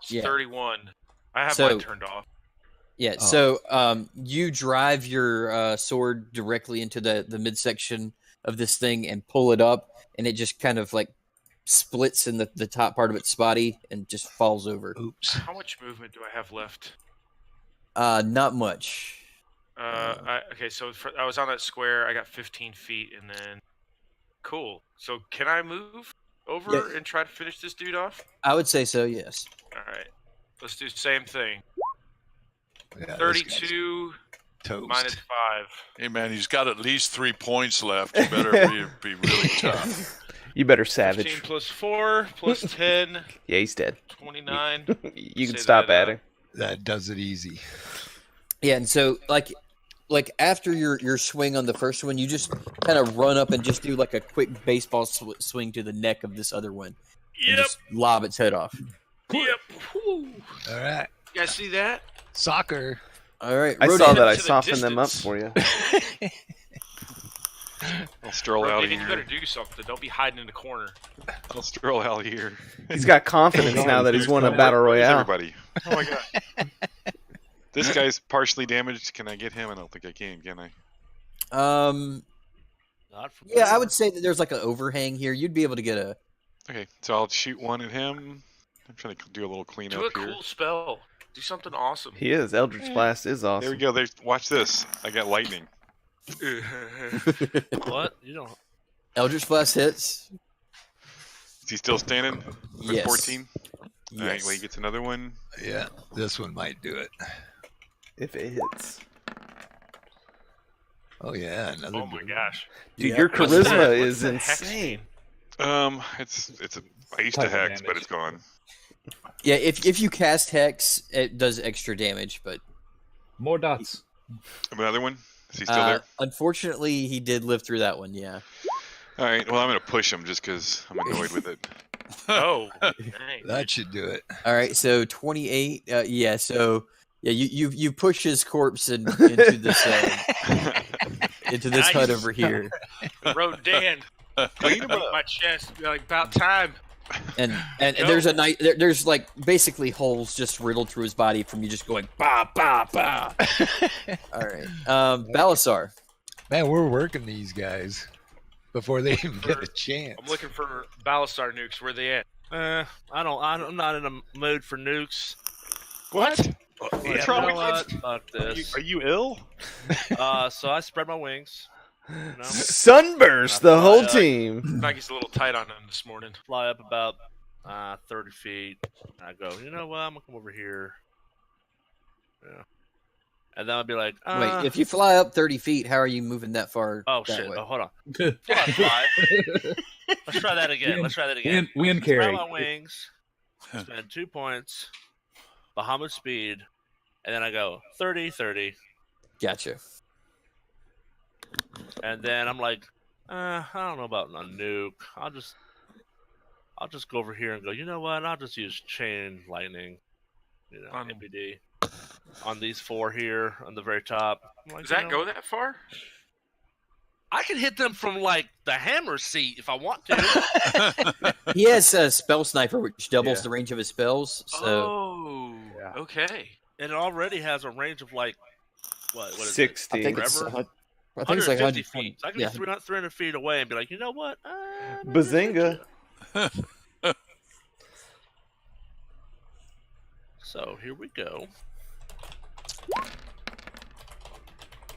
Yeah. 31. I have So- mine turned off. Yeah, Oh. so you drive your sword directly into the midsection of this thing and pull it up, and it just kind of like splits in the top part of its body and just falls over. Oops. How much movement do I have left? Not much. Okay, so I was on that square. I got 15 feet, and then cool. So can I move over Yeah. and try to finish this dude off? I would say so, yes. All right, let's do the same thing. Yeah, this 32 guy's toast. minus 5. Hey man, he's got at least 3 points left. You better be really tough. You better 15 savage. plus 4 plus 10, Yeah, he's dead. 29. You can Say stop that, adding. That does it easy. Yeah, and so like like after your swing on the first one, you just kind of run up and just do like a quick baseball swing to the neck of this other one, and just lob its head off. Yep. Whew. All right. You guys see that? Soccer. All right, I Rody, saw that. I to the softened them up distance. for you. I'll stroll out of Rodney, you better here. do something. Don't be hiding in the corner. I'll stroll out of here. He's got confidence now that he's won a battle Where's royale. everybody? Oh my god. This guy's partially damaged. Can I get him? I don't think I can I? Not from Yeah, I there. would say that there's like an overhang here. You'd be able to get a. Okay, so I'll shoot one at him. I'm trying to do a little cleanup Do a here. cool spell. Do something awesome. He is. Eldritch Blast is There we awesome. go. There's. Watch this. I got lightning. What? You don't. Eldritch Blast hits. Is he still standing? With Yes. 14? Yes. Alright, well, he gets another one. Yeah, this one might do it. If it hits. Oh yeah, another. Oh my good gosh. Dude, Yeah. your What's that? charisma What's is the hex insane. It's a. I used to Type of hex, but damage. it's gone. Yeah, if you cast Hex, it does extra damage, but More dots. Another one? Is he still there? unfortunately, he did live through that one. Yeah. Alright, well, I'm going to push him just because I'm annoyed with it. Oh, dang. That should do it. All right, so 28. Yeah, so yeah, you push his corpse into this into this hut Nice. over here, Rodan. Clean him up. My chest. Like, about time. and Go. there's a night there's like basically holes just riddled through his body from you just going ba ba ba. All right, Balasar. Man, we're working these guys before they even get a chance. I'm looking for Balasar nukes. Where they at? I'm not in a mood for nukes. What? Yeah, What's wrong you with know what? Fuck this. Are you ill? So I spread my wings. You know, Sunburst the whole team. Maggie's a little tight on him this morning. fly up about 30 feet. I go, you know what? I'm gonna come over here. Yeah. And then I'll be like, Wait, if you fly up 30 feet, how are you moving that far? oh that shit! way? Oh, hold on. Fly. Let's try that again. Let's try that again. Wind Spread carry. my wings. Spend 2 points. Bahamut speed, and then I go 30, 30, Gotcha. and then I'm like, I don't know about a nuke. I'll just go over here and go. You know what? I'll just use chain lightning. You know, On- MPD on these 4 here on the very top. I'm like, Does you that know, go that far? I can hit them from like the hammer seat if I want to. He has a spell sniper, which doubles Yeah. the range of his spells. So Oh, Yeah. okay. And it already has a range of like what is it? 60. I think it's Forever? I think it's like 150 120. feet. So I can Yeah. be 300 feet away and be like, you know what? Bazinga. So here we go.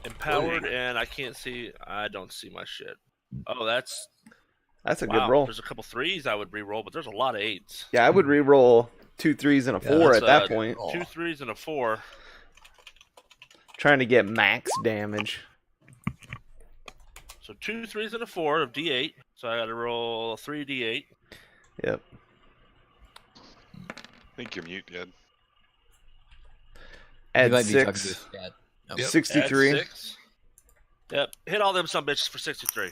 Empowered, and I can't see. I don't see my shit. Oh, that's That's a wow. good roll. There's a couple 3s I would re-roll, but there's a lot of 8s. Yeah, I would re-roll 2 3s and a 4 that's at that a- point. 2 3s and a 4. Trying to get max damage. So 2 3s and a 4 of D8. So I got to roll 3 D8. Yep. I think you're mute, Ed. He Add might be talking to 6. his dad. No. Yep. 63. Add 6. Yep. Hit all them some bitches for 63.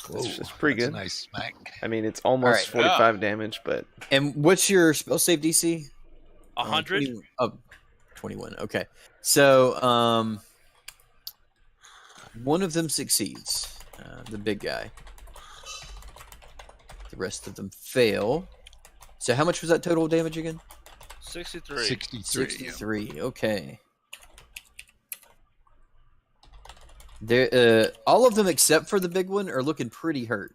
It's pretty that's good. a nice smack. I mean, it's almost All right. 45 damage, but And what's your spell save DC? 100. 21. Okay. So, one of them succeeds. The big guy. The rest of them fail. So, how much was that total damage again? 63. 63. 63. Okay. There, all of them except for the big one are looking pretty hurt.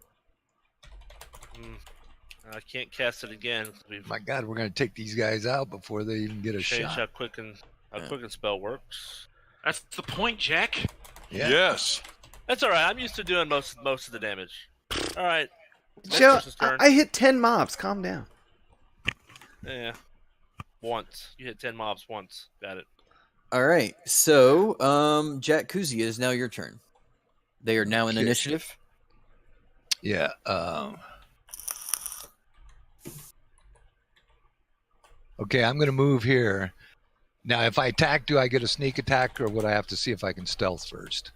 I can't cast it again. 'Cause we've My God, we're gonna take these guys out before they even get a changed shot. how quicken spell works. That's the point, Jack. Yeah. Yes. That's all right. I'm used to doing most of the damage. All right. Next Joe, person's turn. I hit 10 mobs. Calm down. Yeah. Once you hit 10 mobs once. Got it. All right. So, Jack Kuzia is now your turn. They are now in Okay. initiative. Yeah. Okay, I'm gonna move here, Now, if I attack, do I get a sneak attack, or would I have to see if I can stealth first?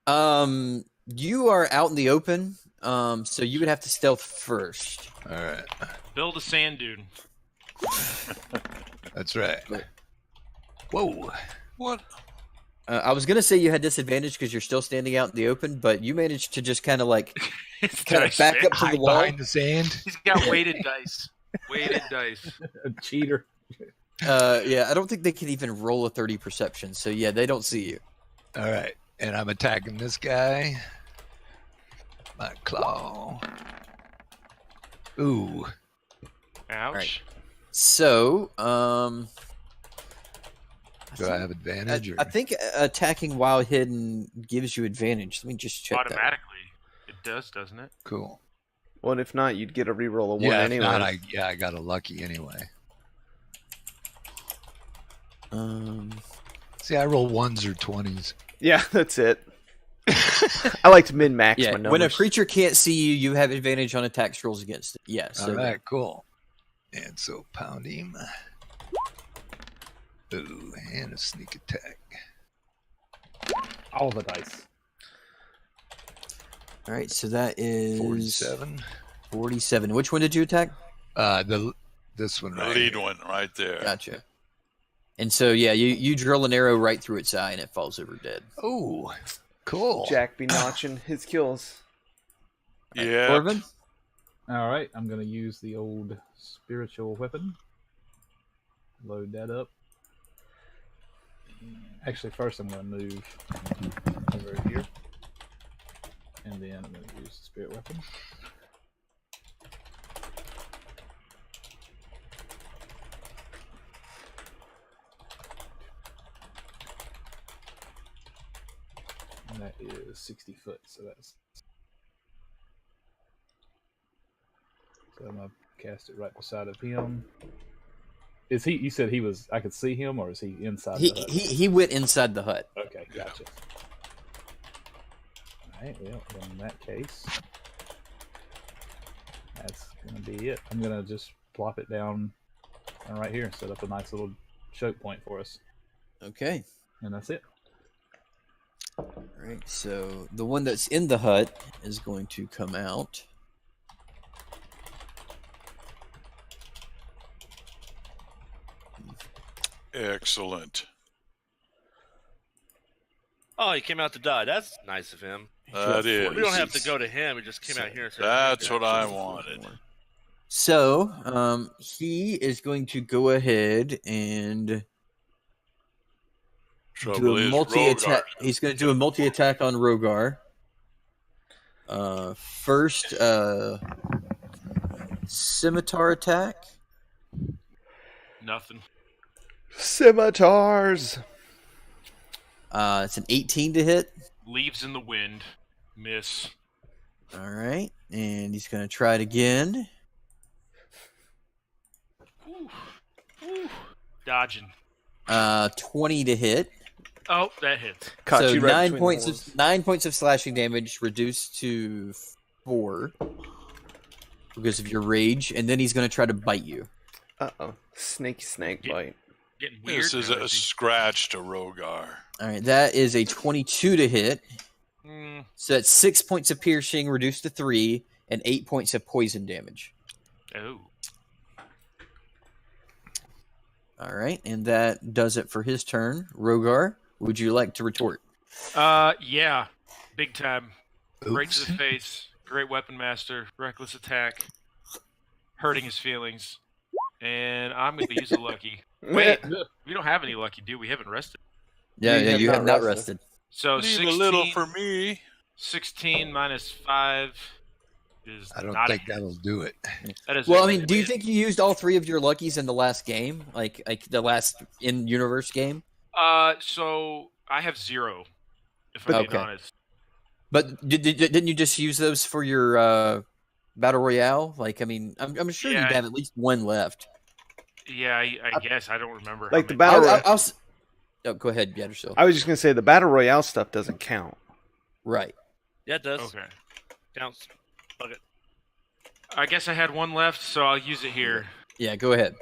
You are out in the open, so you would have to stealth first. All right. Build a sand dune. That's right. Whoa. What? I was gonna say you had disadvantage because you're still standing out in the open, but you managed to just kind of back up to the wall. Behind the sand. He's got weighted dice. Weighted dice. A cheater. Yeah, I don't think they can even roll a 30 perception, so yeah, they don't see you. All right. And I'm attacking this guy. My claw. Ooh. Ouch. Right. So, Do I have advantage? I think attacking while hidden gives you advantage. Let me just check Automatically. It does, doesn't it? Cool. Well, if not, you'd get a reroll of 1 Yeah, if anyway. not, I got a lucky anyway. See, I roll 1s or 20s. Yeah, that's it. I like to min-max my numbers. when a creature can't see you, you have advantage on attacks rolls against it. Yeah, so All right, cool. And so pound him. Ooh, and a sneak attack. All the dice. All right, so that is 47. 47. Which one did you attack? This one The right lead here. one right there. Gotcha. And so, yeah, you drill an arrow right through its eye, and it falls over dead. Oh, cool. Jack be notching his kills. Yeah. Corbin? All right, I'm going to use the old spiritual weapon. Load that up. Actually, first I'm going to move over here. And then I'm going to use the spirit weapon. And that is 60 foot, so that's... So I'm going to cast it right beside of him. Is he? You said he was... I could see him, or is he inside the hut? He went inside the hut. Okay, gotcha. Alright, well, then in that case... That's going to be it. I'm going to just plop it down right here and set up a nice little choke point for us. Okay. And that's it. All right, so the one that's in the hut is going to come out. Excellent. Oh, he came out to die. That's nice of him. That is. We don't have to go to him. He just came out here and said, That's what I wanted. So, he is going to go ahead and Trouble do a is, multi-attack. Rogar's He's going to do a multi-attack on Rogar. First, scimitar attack. Nothing. Scimitars! It's an 18 to hit. Leaves in the wind. Miss. All right, and he's going to try it again. Dodging. 20 to hit. Oh, that hits. Caught So you right 9 between points the of horns. 9 points of slashing damage reduced to 4 because of your rage, and then he's going to try to bite you. Uh-oh. Snaky snake bite. Getting weird. This is now, a isn't he? scratch to Rogar. All right, that is a 22 to hit. So that's 6 points of piercing reduced to 3, and 8 points of poison damage. Oh. All right, and that does it for his turn. Rogar, would you like to retort? Yeah. Big time. Right to Oops. the face. Great weapon master. Reckless attack. Hurting his feelings. And I'm going to use a lucky. Wait, we don't have any lucky, do we? Haven't rested. Yeah, You have you not have not rested. rested. So Leave 16, a little for me. 16 minus 5 is I don't not think a hit. that'll do it. That is Well, a I mean, do you hit. think you used all 3 of your luckies in the last game? Like the last in-universe game? So I have 0, if I'm being Okay. honest. But didn't you just use those for your Battle Royale? Like, I mean, I'm sure Yeah. you'd have at least one left. Yeah, I guess. I don't remember. Like how the many- battle. Oh, go ahead, Yattersil. I was just gonna say the battle royale stuff doesn't count. Right. Yeah, it does. Okay. Counts. Fuck it. I guess I had 1 left, so I'll use it here. Yeah, go ahead.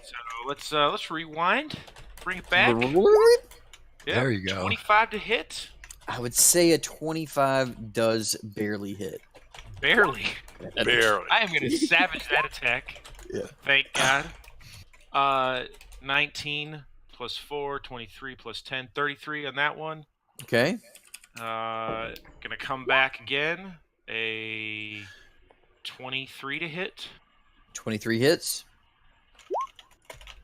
So let's rewind. Bring it back. Yeah, There you go. 25 to hit. I would say a 25 does barely hit. Barely. Barely. I am going to savage that attack. Yeah. Thank God. 19 plus 4, 23 plus 10, 33 on that one. Okay. Gonna come back again. A 23 to hit. 23 hits.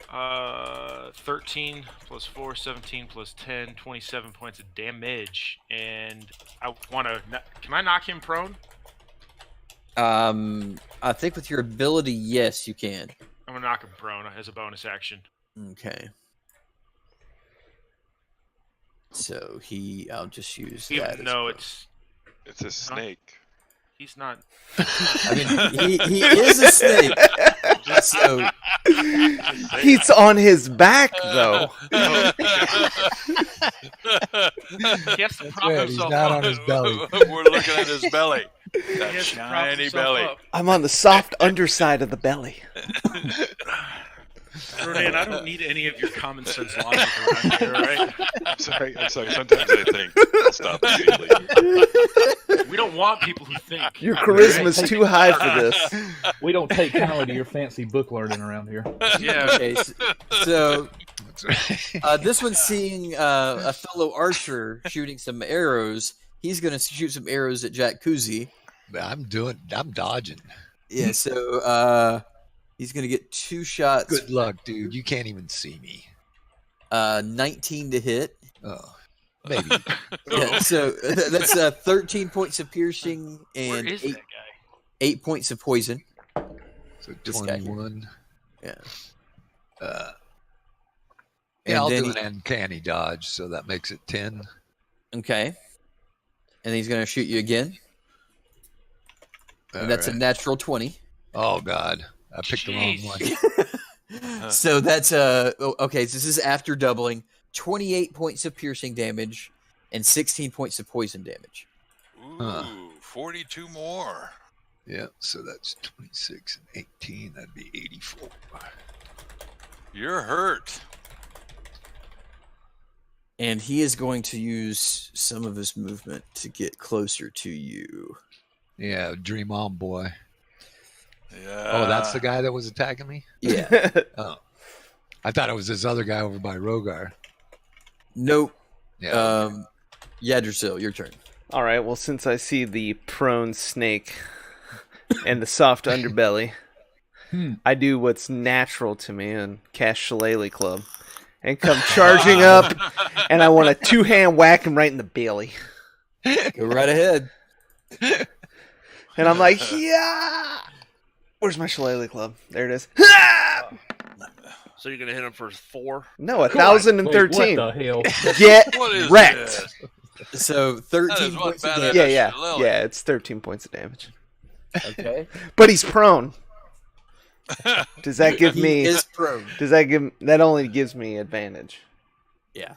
13 plus 4, 17 plus 10, 27 points of damage. And I want to... Can I knock him prone? I think with your ability, yes, you can. I'm going to knock him prone as a bonus action. Okay. So I'll just use Even that. though it's a snake. He's not. I mean, he is a snake. So He's on his back, though. He has to prop He's himself not up. on his belly. We're looking at his belly. He That has to prop shiny himself belly. up. I'm on the soft underside of the belly. Rodan, I don't need any of your common sense logic around here, right? I'm sorry. Sometimes I think. I'll stop immediately. We don't want people who think. Your charisma's too high for this. We don't take kindly to your fancy book learning around here. Yeah. okay, so this one's seeing a fellow archer shooting some arrows. He's going to shoot some arrows at Jack Kuzi. I'm dodging. Yeah, so he's going to get 2 shots. Good luck, dude. You can't even see me. 19 to hit. Oh, maybe. Yeah, so that's 13 points of piercing Where and is that guy? 8 points of poison. So This guy here. 21. Yeah. Yeah, And I'll then do an uncanny dodge, so that makes it 10. Okay. And he's going to shoot you again. And that's a Alright. natural 20. Oh, God. I picked the wrong Jeez. one. So that's okay. So this is after doubling 28 points of piercing damage and 16 points of poison damage. Ooh, 42 more. Yeah, so that's 26 and 18. That'd be 84. You're hurt. And he is going to use some of his movement to get closer to you. Yeah, dream on, boy. Yeah. Oh, that's the guy that was attacking me? Yeah. Oh. I thought it was this other guy over by Rogar. Nope. Yeah. Yadrsil, your turn. All right, well, since I see the prone snake and the soft underbelly, I do what's natural to me and cast Shillelagh Club and come charging up, and I want a 2-hand whack him right in the belly. Go right ahead. And I'm like, yeah! Where's my Shillelagh Club? There it is. So you're gonna hit him for 4? No, 1,013. Wait, what the hell? Get What is wrecked. this? So That 13 is one points of badass damage. Yeah, Shillelagh. yeah, it's 13 points of damage. Okay. But he's prone. Does that give He me? is prone. Does that give? That only gives me advantage. Yeah.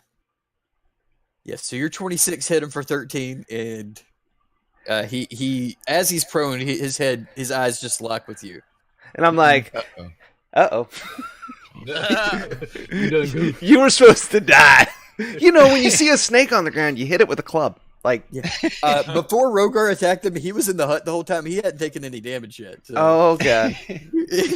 Yes. So your 26 hit him for 13, and he as he's prone, his eyes just lock with you. And I'm like, Uh-oh. uh-oh. You done goofed. You were supposed to die. You know, when you see a snake on the ground, you hit it with a club. Like, Before Rogar attacked him, he was in the hut the whole time. He hadn't taken any damage yet. So. oh god.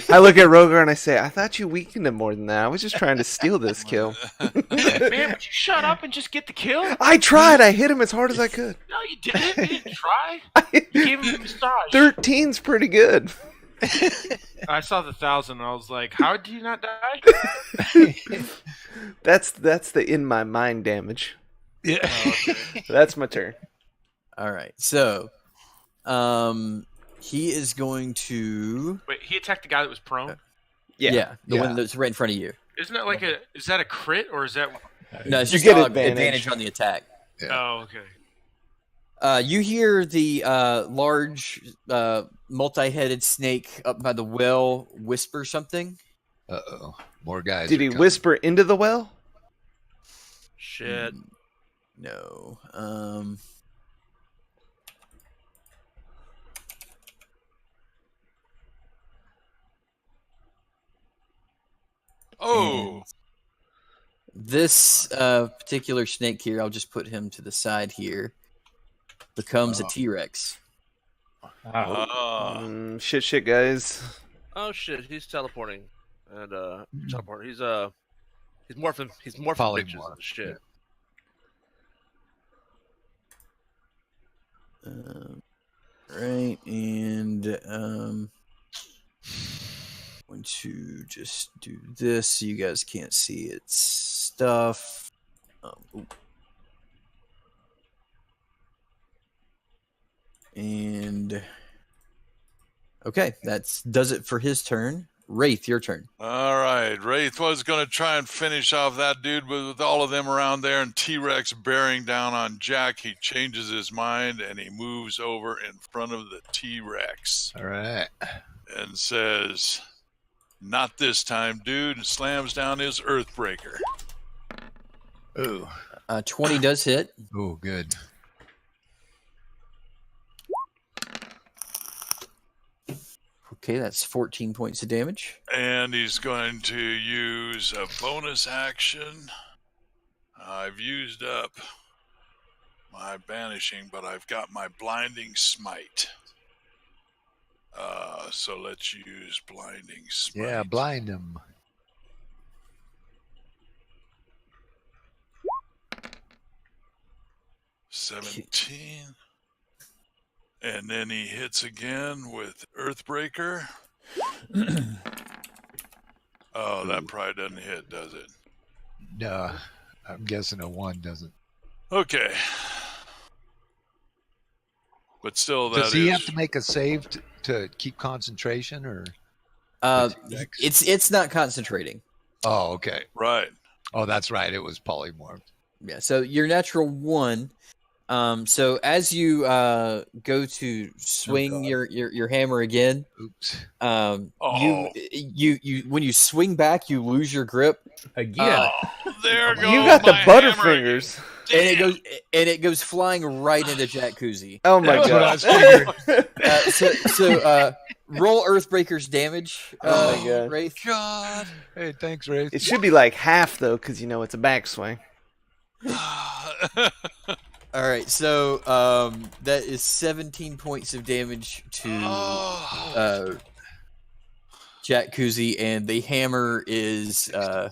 I look at Rogar and I say, I thought you weakened him more than that. I was just trying to steal this kill. Man, would you shut up and just get the kill? I tried. I hit him as hard as I could. No, you didn't. You didn't try. You gave him a massage. 13's pretty good. I saw the 1,000 and I was like, how did you not die? That's the in my mind damage. Yeah. That's my turn. All right. So, he is going to. Wait, he attacked the guy that was prone? Yeah. The Yeah. one that's right in front of you. Isn't that like is that a crit or is that? No, it's You just get advantage on the attack. Yeah. Oh, okay. You hear the large, multi-headed snake up by the well whisper something. Uh-oh. More guys. Did are he coming. whisper into the well? Shit. No. Oh, this particular snake here, I'll just put him to the side here, becomes a T-Rex. Shit, guys. Oh shit, he's teleporting. And teleporting. He's morphing bitches Polymorph. and shit. Right, and going to just do this so you guys can't see its stuff. And okay, that does it for his turn. Wraith, your turn. All right, Wraith was going to try and finish off that dude, but with all of them around there and T-Rex bearing down on Jack, he changes his mind and he moves over in front of the T-Rex. All right. And says, "Not this time, dude," and slams down his Earthbreaker. Ooh. 20 does hit. Oh, good. Okay, that's 14 points of damage. And he's going to use a bonus action. I've used up my banishing, but I've got my blinding smite. So let's use blinding smite. Yeah, blind him. $17. And then he hits again with Earthbreaker. Oh, that probably doesn't hit, does it? No, I'm guessing a 1 doesn't. Okay. But still, that Does he have to make a save to keep concentration, or? It's not concentrating. Oh, okay. Right. Oh, that's right. It was polymorphed. Yeah. So your natural 1. So as you go to swing your hammer again, oops. You when you swing back, you lose your grip again. There goes. You got the Butterfingers. And it goes flying right into Jack Kuzi. Oh my god! So roll Earthbreaker's damage. Oh my god! Wraith. God. Hey, thanks, Wraith. It should be like half though, because it's a backswing. All right, so that is 17 points of damage to Jack Kuzi, and the hammer is going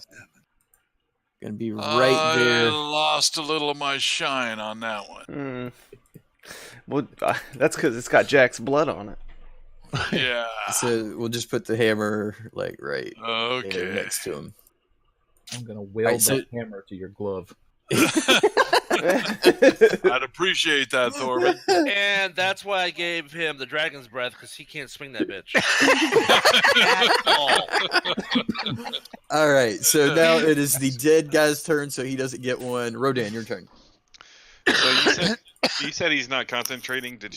to be right there. I lost a little of my shine on that one. Well, that's because it's got Jack's blood on it. Yeah. So we'll just put the hammer like right there next to him. I'm going to weld that hammer to your glove. I'd appreciate that, Thorben. And that's why I gave him the dragon's breath, because he can't swing that bitch at all. All right, so now it is the dead guy's turn, so he doesn't get one. Rodan, your turn. So you said he's not concentrating. Do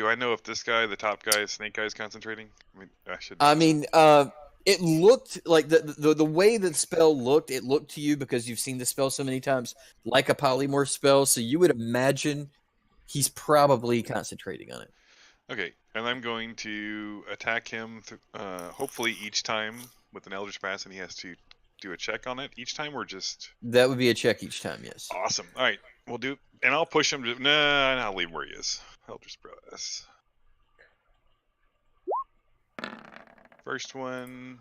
I know if this guy, the top guy, Snake guy, is concentrating? I mean, it looked like the way the spell looked, it looked to you, because you've seen the spell so many times, like a polymorph spell, so you would imagine he's probably concentrating on it. Okay, and I'm going to attack him, hopefully each time with an Eldritch Blast, and he has to do a check on it each time, or just... That would be a check each time, yes. Awesome. All right, we'll do... And I'll push him to... No, I'll leave where he is. Eldritch Blast. First one,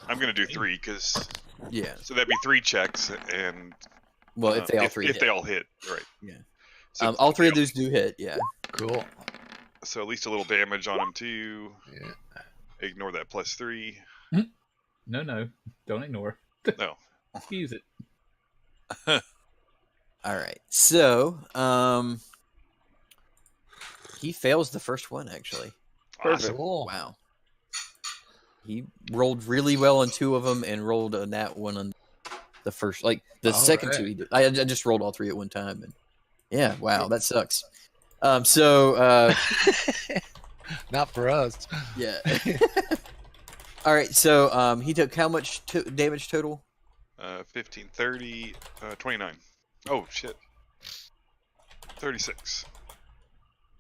I'm gonna do 3 because So that'd be 3 checks, and if they all if they all hit, right? Yeah. So all 3 of those do hit. Yeah. Cool. So at least a little damage on him too. Yeah. Ignore that +3. No, don't ignore. No. Use it. All right. So he fails the first one actually. Perfect. Wow. He rolled really well on 2 of them and rolled a nat 1 on the first, like the second 2 he did. I just rolled all 3 at one time, and yeah, wow, that sucks. So not for us. Yeah. All right, so he took how much damage total? 15, 30, 29. Oh shit. 36. Is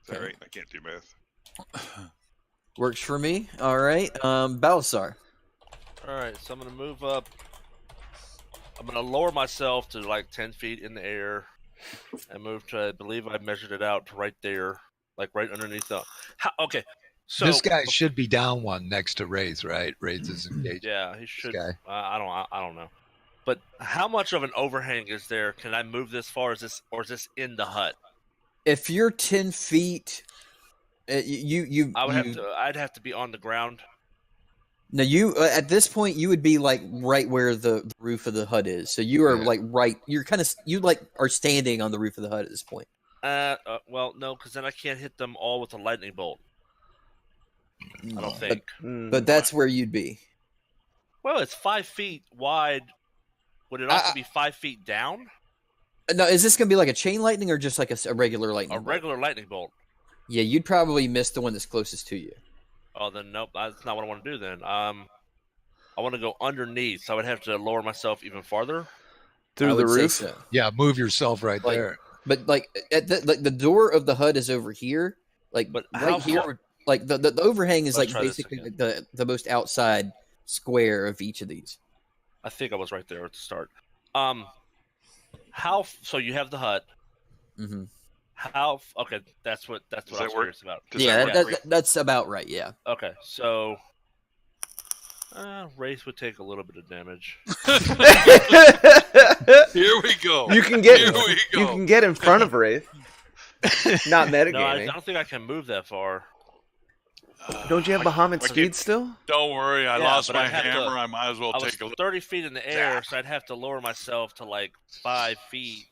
that right? I can't do math. Works for me. All right. Balasar. All right, so I'm going to move up I'm gonna lower myself to like 10 feet in the air, and move to. I believe I measured it out to right there, like right underneath the. Okay, so this guy should be down one next to Wraith, right? Wraith is engaged. Yeah, he should. Guy. I don't know. But how much of an overhang is there? Can I move this far? Is this in the hut? If you're 10 feet, I'd have to be on the ground. No, you at this point you would be like right where the roof of the hut is. So you are like right. You're kind of are standing on the roof of the hut at this point. Well, no, because then I can't hit them all with a lightning bolt. I don't think. But that's where you'd be. Well, it's 5 feet wide. Would it also be 5 feet down? No, is this going to be like a chain lightning or just like a regular lightning bolt? A regular lightning bolt. Yeah, you'd probably miss the one that's closest to you. Oh, then nope. That's not what I want to do then. I want to go underneath, so I would have to lower myself even farther. Through the roof? So. Yeah, move yourself right there. But like at the door of the hut is over here. Like but right here, like the overhang is like basically like the most outside square of each of these. I think I was right there at the start. So you have the hut. Mm-hmm. Okay, that's what I was curious about. That's about right. Yeah. Okay, so Wraith would take a little bit of damage. Here we go. You can get in front of Wraith. Not metagaming. No, I don't think I can move that far. Don't you have Bahamut speed still? Don't worry, I lost my hammer. I might as well take a look. 30 feet in the air, so I'd have to lower myself to like 5 feet.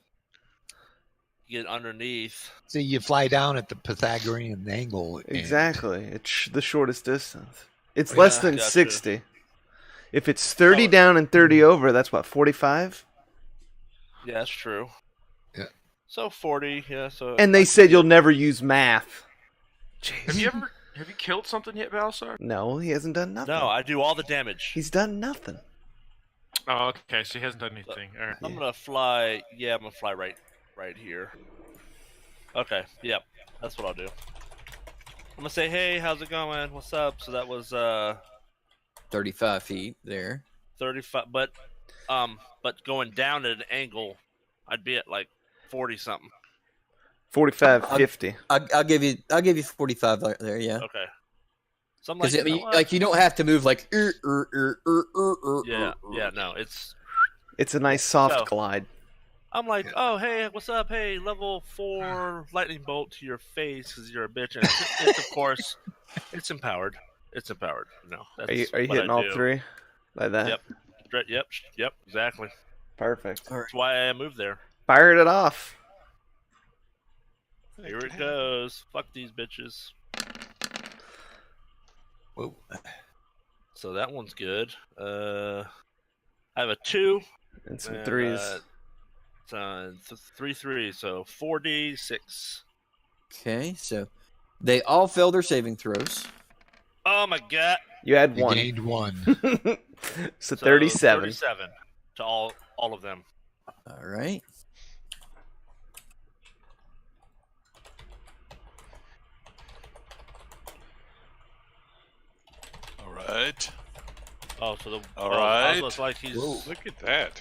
Get underneath. So you fly down at the Pythagorean angle. Exactly. It's the shortest distance. It's less than 60. If it's 30 down and 30 over, that's what, 45? Yeah, that's true. Yeah. So 40, yeah. So. And they said you'll never use math. Jeez. Have you killed something yet, Balsar? No, he hasn't done nothing. No, I do all the damage. He's done nothing. Oh, okay. So he hasn't done anything. All right. I'm gonna fly. Yeah, I'm gonna fly right here. Okay. Yep. That's what I'll do. I'm gonna say, hey, how's it going? What's up? So that was 35 feet there. 35, but going down at an angle, I'd be at like 40 something. 45, 50. I'll give you 45 there. Yeah. Okay. So I'm like, like you don't have to move like. Yeah. No, it's a nice soft glide. I'm like, oh, hey, what's up? Hey, level 4 lightning bolt to your face because you're a bitch. And it's of course, it's empowered. It's empowered. No, are you hitting all three like that? Yep, exactly. Perfect. That's why I moved there. Fired it off. Here it goes. Fuck these bitches. Whoa. So that one's good. I have a 2. And some 3s. 3, so 46. Okay, so they all failed their saving throws. Oh my god! You had 1. You gained 1. So 37. 37 to all of them. All right. All right. Oh, so all right. Looks like he's. Whoa, look at that.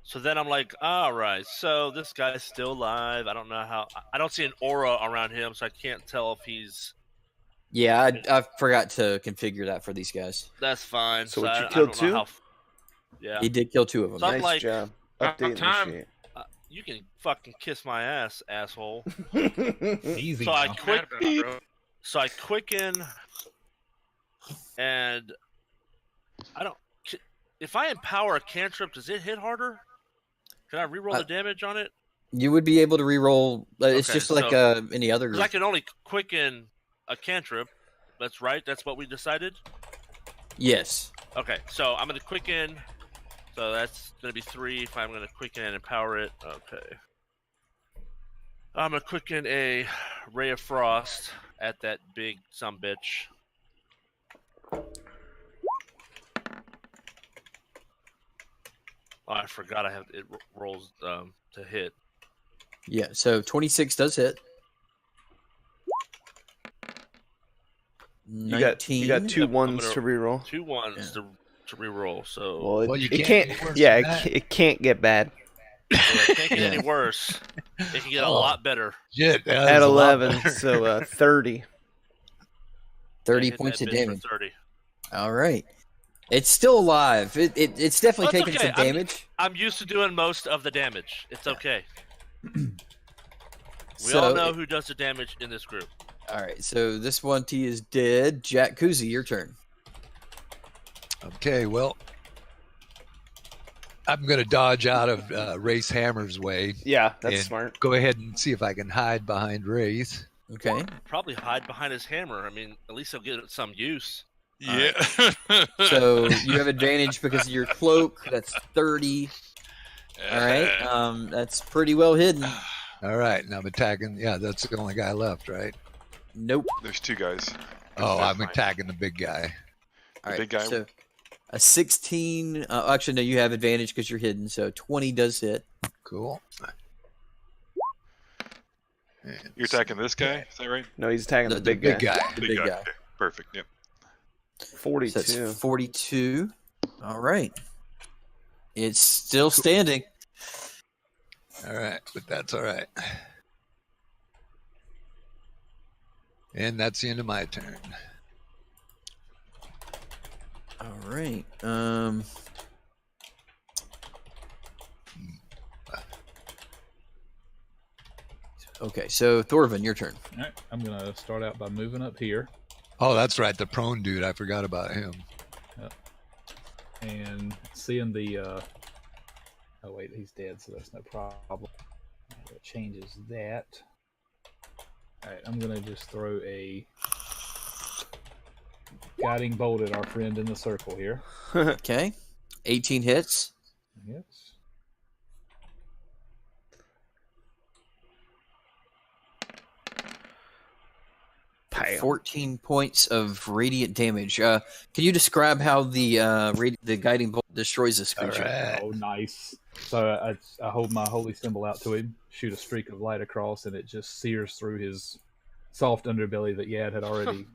So then I'm like, all right, so this guy's still alive. I don't know how. I don't see an aura around him, so I can't tell if he's. Yeah, I forgot to configure that for these guys. That's fine. So you killed 2? Yeah. He did kill 2 of them. So nice job. Update the shit. You can fucking kiss my ass, asshole. Easy. So now. I quicken, and I don't. If I empower a cantrip, does it hit harder? Can I reroll the damage on it? You would be able to reroll. It's just like any other. Because I can only quicken a cantrip. That's right. That's what we decided. Yes. Okay, so I'm gonna quicken. So that's gonna be 3 if I'm gonna quicken and empower it. Okay. I'm gonna quicken a ray of frost at that big sumbitch. Oh, I forgot it rolls to hit. Yeah, so 26 does hit. 19. You got 2 1s to reroll. 2 1s to to reroll. So Well, you it can't can't. get worse Yeah, than that. it can't get bad. it can't get any worse. It can get a lot better. Shit, that At is a lot 11, better. so 30. 30 Hit points that of bitch for damage. 30. All right. It's still alive. It's definitely Well, it's taking okay. some damage. I'm used to doing most of the damage. It's okay. We So, all know who does the damage in this group. All right. So this one T is dead. Jack Kuzi, your turn. Okay, well, I'm going to dodge out of Wraith Hammer's way. Yeah, that's and smart. Go ahead and see if I can hide behind Wraith. Okay. Probably hide behind his hammer. I mean, at least he'll get some use. Yeah. So you have advantage because of your cloak. That's 30. All right. That's pretty well hidden. All right, and I'm attacking. Yeah, that's the only guy left, right? Nope. There's 2 guys. Oh, I'm fine. attacking the big guy. All right. big guy- So a 16. Actually, no, you have advantage because you're hidden. So 20 does hit. Cool. And You're attacking this guy? Is that right? No, he's attacking the, The big big guy. guy. The big guy. Okay, perfect. Yep. 42. So that's 42. All right. It's still standing. All right, but that's all right. And that's the end of my turn. All right. Okay, so Thorvin, your turn. All right, I'm gonna start out by moving up here Oh, that's right, the prone dude. I forgot about him. and seeing the. Oh wait, he's dead, so that's no problem. That changes that. All right, I'm gonna just throw a guiding bolt at our friend in the circle here. Okay. 18 hits. Yes. Pow. 14 points of radiant damage. Can you describe how the guiding bolt destroys this All creature? right. Oh, nice. So I hold my holy symbol out to him, shoot a streak of light across, and it just sears through his soft underbelly that Yad had already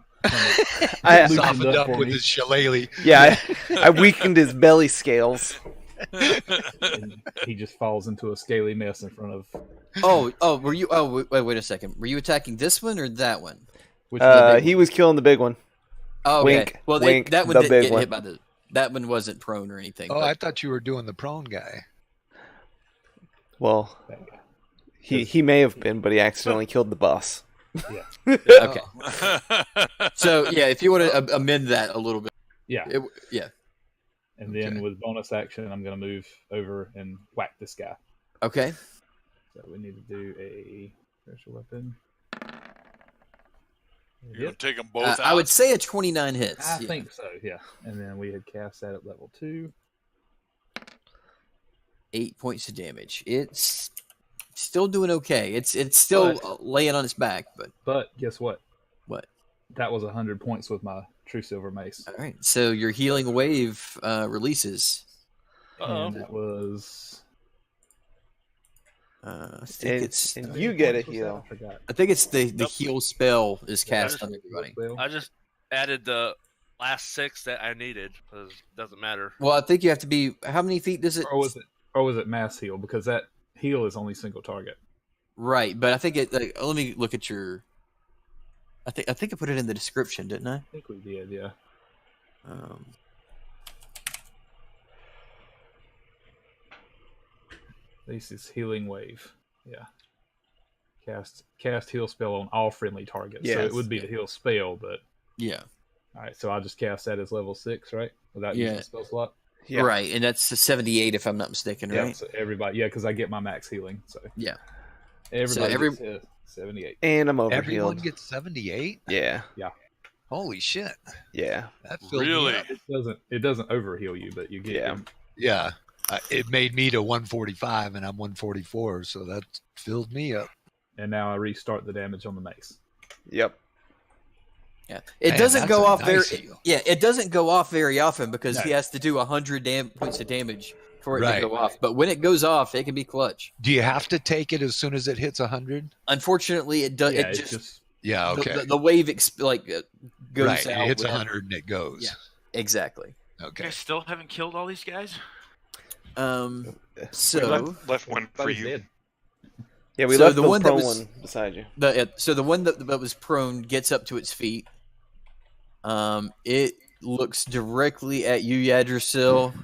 I- loosened Softened up for with me. his shillelagh. Yeah, I weakened his belly scales. And he just falls into a scaly mess in front of Were you? Oh, wait a second. Were you attacking this one or that one? which one? He was killing the big one. Oh, okay. Wink, Well, wink, that one the didn't big get one. hit by the. That one wasn't prone or anything. Oh, but- I thought you were doing the prone guy. Well, he may have been, but he accidentally killed the boss. Okay. So yeah, if you want to amend that a little bit, Yeah. yeah. And then Okay. with bonus action, I'm going to move over and whack this guy. Okay. So we need to do a special weapon. You're going Yep, to take them both out? I would say a 29 hits. I yeah. think so, yeah. And then we had cast that at level 2. 8 points of damage. It's still doing okay. It's still laying on its back, but But guess what? what? That was 100 points with my True Silver Mace. All right. So your healing wave releases. And that was... I think it's. And you get a What's that? heal. I forgot. I think it's the Nope. heal spell is Yeah, cast on everybody. I just added the last 6 that I needed because it doesn't matter. Well, I think you have to be. How many feet does it? Or was it mass heal? Because that heal is only single target. Right, but I think it. Like, let me look at your. I think I put it in the description, didn't I? I think we did, yeah. This is healing wave. Yeah. Cast heal spell on all friendly targets. So Yes. it would be the heal spell, but Yeah. all right. So I'll just cast that as level 6, right? Without Yeah. using a spell slot. Yeah. Right, and that's a 78 if I'm not mistaken, Yeah. right? So everybody, yeah, because I get my max healing. So Yeah. everybody every- gets 78. And I'm Everyone overhealed. gets 78? Yeah. Holy shit. Yeah. That filled me Really? up. It doesn't overheal you, but you get Yeah. Yeah. It made me to 145 and I'm 144, so that filled me up. and now I restart the damage on the mace. Yep. Yeah. It Man, doesn't that's go a off nice very. heal. Yeah, it doesn't go off very often because No. he has to do 100 points of damage for it Right. to go off. But when it goes off, it can be clutch. Do you have to take it as soon as it hits 100? Unfortunately, it does. Yeah, it it's just Yeah, the- okay. the wave goes right, out. it hits without- 100 and it goes. Yeah. Exactly. You Okay. guys still haven't killed all these guys? So Left one for Everybody's you. dead. Yeah, we So left the the one that prone was- one beside you. the one that was prone gets up to its feet. It looks directly at you, Yggdrasil.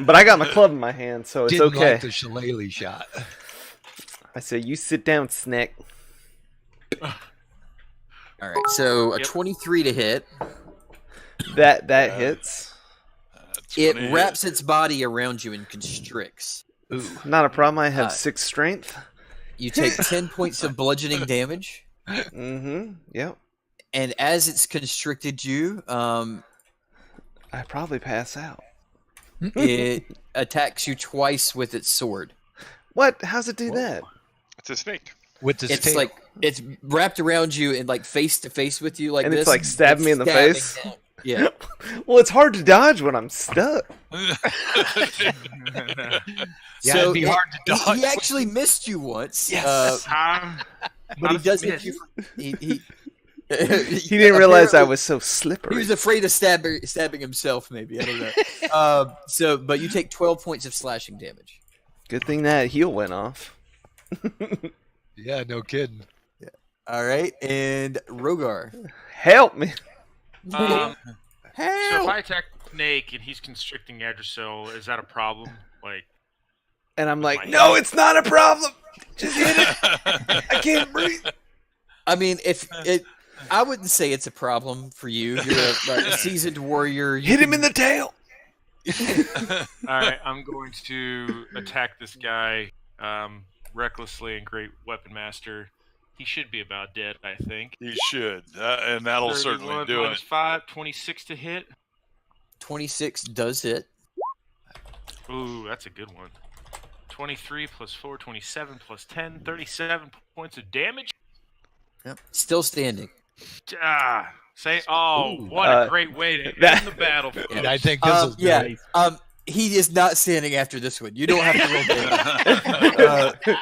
But I got my club in my hand, so it's Didn't okay. like the shillelagh shot. I say, you sit down, snack. All right, so a Yep. 23 to hit. That hits. That's It gonna wraps its body around you and constricts. Not a problem. I have Uh, 6 strength. You take 10 points of bludgeoning damage, Mm-hmm. Yep. and as it's constricted you, I probably pass out. it attacks you twice with its sword. What? How's it do that? It's a snake. With the It's tail. like it's wrapped around you and like face to face with you like And this. it's like stabbing me in the stabbing face? down. Yeah. Well, it's hard to dodge when I'm stuck. Yeah, So it'd be hard to dodge. He actually missed you once. Yes. But he does hit miss. you. He He didn't realize I apparently- was so He slippery. was afraid of stabbing himself. Maybe I don't know. But you take 12 points of slashing damage. Good thing that heel went off. Yeah, no kidding. All right, and Rogar. Help me. So if Help! I attack Snake and he's constricting Yggdrasil, is that a problem? Like, And I'm like, My no, head. it's not a problem. Just hit it. I can't breathe. I mean, I wouldn't say it's a problem for you. You're a seasoned warrior. You Hit him can- in the tail. all right, I'm going to attack this guy recklessly and Great Weapon Master. He should be about dead, I think. You should, and that'll 31 certainly do it. minus 5, 26 to hit. 26 does hit. Ooh, that's a good one. 23 plus 4, 27 plus 10, 37 points of damage. Yep. Still standing. What Uh, a great way to that- end the battle. And I think this is yeah. great. He is not standing after this one. You don't have to roll damage.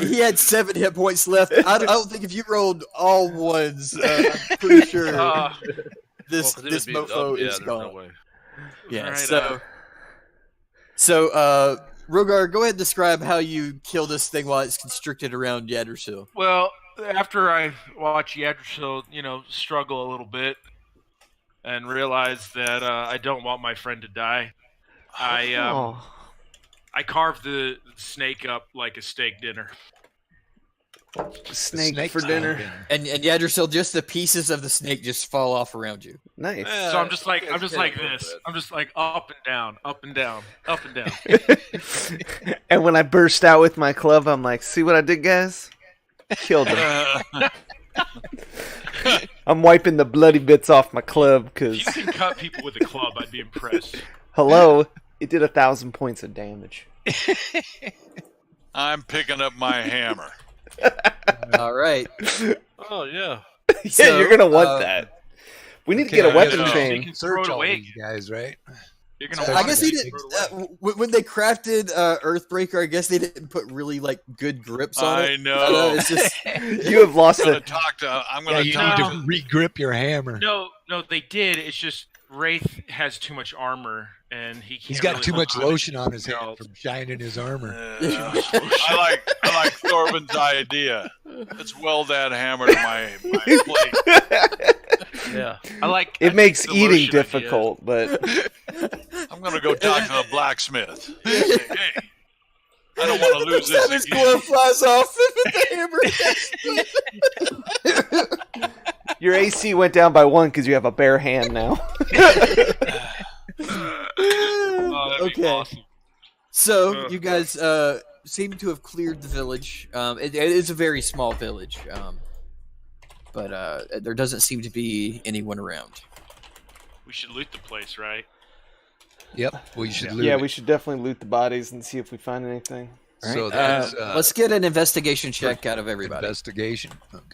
He had 7 hit points left. I don't think if you rolled all ones, I'm pretty sure this Well, 'cause it would be- mofo yeah, is there's no gone. way. Yeah. Alright, So, Rogar, go ahead and describe how you kill this thing while it's constricted around Yggdrasil. Well, after I watch Yggdrasil, struggle a little bit and realize that I don't want my friend to die, I carve the snake up like a steak dinner. Snake Snake for dinner. And Yggdrasil, just the pieces of the snake just fall off around you. Nice. So I'm just like this. I'm just like up and down, up and down, up and down. And when I burst out with my club, I'm like, see what I did, guys? Killed him. I'm wiping the bloody bits off my club because, If you can cut people with a club, I'd be impressed. hello, it did 1,000 points of damage. I'm picking up my hammer. All right. Oh yeah. Yeah, So, you're going to want that. We need to get a Okay, weapon so- You chain. can throw Search it all away. these guys, right? You're gonna I I want guess it. he didn't. When they crafted Earthbreaker, I guess they didn't put really like good grips on it. I know. It's just You have lost I'm gonna it. talk to. I'm Yeah, gonna you talk need to. to re-grip your hammer. No, they did. It's just Wraith has too much armor, and he can't. He's got really too much hold on. lotion on his hand No. from shining his armor. I like Thorben's idea. Let's weld that hammer to my plate. Yeah. It makes the eating lotion idea. difficult, but I'm gonna go talk to the blacksmith. Say, hey, I don't want to lose his this glove again. flies off the hammer. your AC went down by 1 because you have a bare hand now. Oh, that'd be Okay. awesome. So you guys seem to have cleared the village. It is a very small village, but there doesn't seem to be anyone around. We should loot the place, right? Yep, we should loot Yeah, it. we should definitely loot the bodies and see if we find anything. So that's Let's get an investigation check out of everybody. investigation. Okay.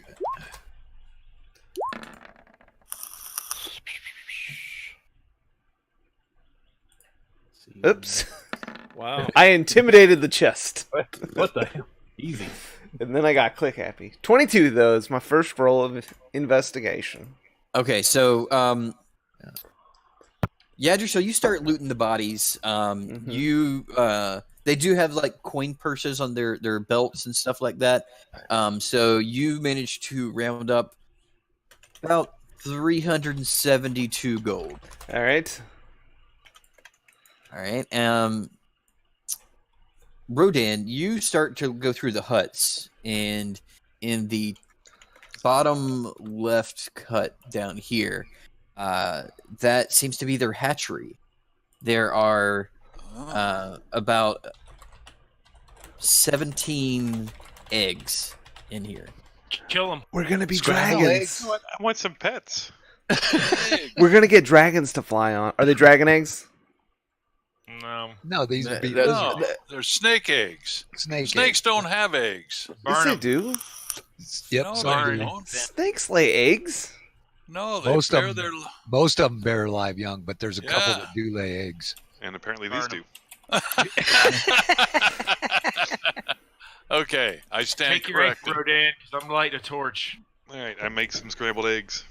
Oops. Wow. I intimidated the chest. What the hell? Easy. And then I got click happy. 22, though, is my first roll of investigation. Okay, so Yadri, so you start looting the bodies. You they do have like coin purses on their belts and stuff like that. So you managed to round up about 372 gold. All right. All right. Rodan, you start to go through the huts, and in the bottom left cut down here, that seems to be their hatchery. There are about 17 eggs in here. Kill them. We're gonna be Scrambled dragons. eggs? I want some pets. We're gonna get dragons to fly on. Are they dragon eggs? No, these would be No, they're snake eggs. snakes. Snakes don't have eggs. Yes, they do. Yep, No, some they do. don't. Snakes lay eggs. No, they Most bear of their. them, most of them bear live young, but there's a couple Yeah. that do lay eggs. And apparently these do. Okay, I stand Take your egg, corrected. Rodan, because I'm lighting a torch. All right, I make some scrambled eggs.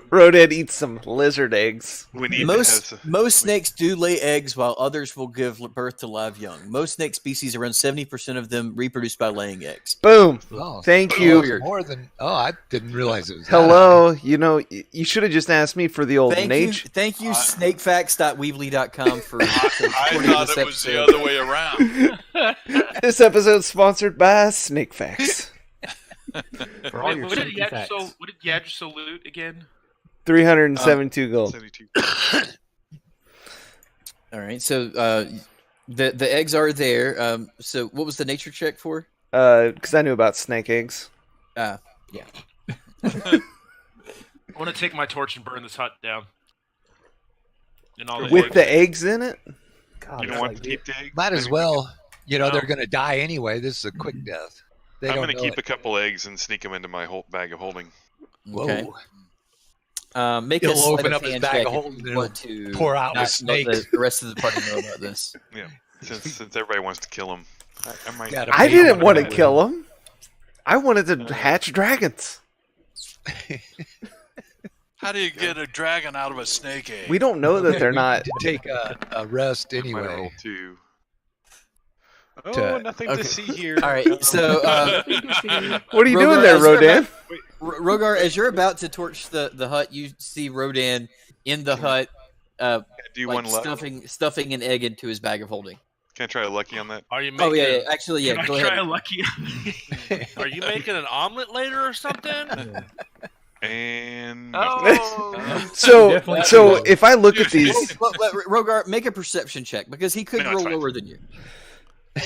Rodan eats some lizard eggs. We need Most to have most snakes do lay eggs, while others will give birth to live young. Most snake species, around 70% of them, reproduce by laying eggs. Boom. Oh, Thank oh, you. it's more than. Oh, I didn't realize it was. Hello. You know, you should have just asked me for the old Thank nature. you, snakefacts.weebly.com for I supporting thought this it was the episode. other way around. This episode is sponsored by Snake Facts. For all Wait, your what did chunky facts. Yadriso loot again? 372 gold. 72. All right, so the eggs are there. So what was the nature check for? Because I knew about snake eggs. Yeah. I want to take my torch and burn this hut down. And all With the eggs in it? God, You it's don't want like to keep the eggs? Might as Maybe- well. You know, No. they're going to die anyway. This is a quick death. They I'm don't going to know keep it. a couple eggs and sneak them into my whole bag of holding. Okay. Whoa. Make He'll a sleight open of up his hand bag check of if holding you and want to pour out not with let snakes. the rest of the party know about this. Yeah, since everybody wants to kill them. I might. Gotta I pay didn't for want to that. kill them. I wanted to hatch dragons. How do you get a dragon out of a snake egg? We don't know that they're We not. need to take a rest I might roll anyway. 2. Oh, To- nothing okay. to see here. All right, so What are you doing Rogar, there, as you're Rodan? Rogar, as you're about to torch the hut, you see Rodan in the hut, Do like one luck. stuffing an egg into his bag of holding. Can I try a lucky on that? Are you making? Oh yeah, actually, yeah. Can Go I try ahead. a lucky? Are you making an omelet later or something? Yeah. And Oh, So, Definitely so true. if I look at these, Rogar, make a perception check because he could No, roll it's fine. lower than you.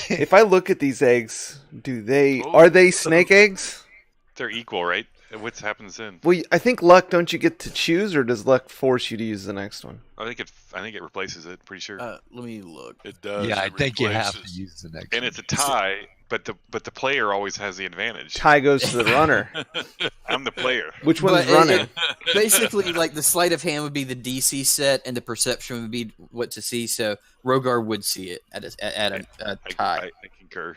if I look at these eggs, are they snake eggs? they're equal, right? What happens then? Well, I think luck. Don't you get to choose, or does luck force you to use the next one? I think it replaces it. Pretty sure. Let me look. It does. Yeah, I it think you have to replaces. use the next And one. it's a tie, but the player always has the advantage. Tie goes to the runner. I'm the player. Which one's But running? Basically, like the sleight of hand would be the DC set, and the perception would be what to see. So Rogar would see it at a tie. I concur.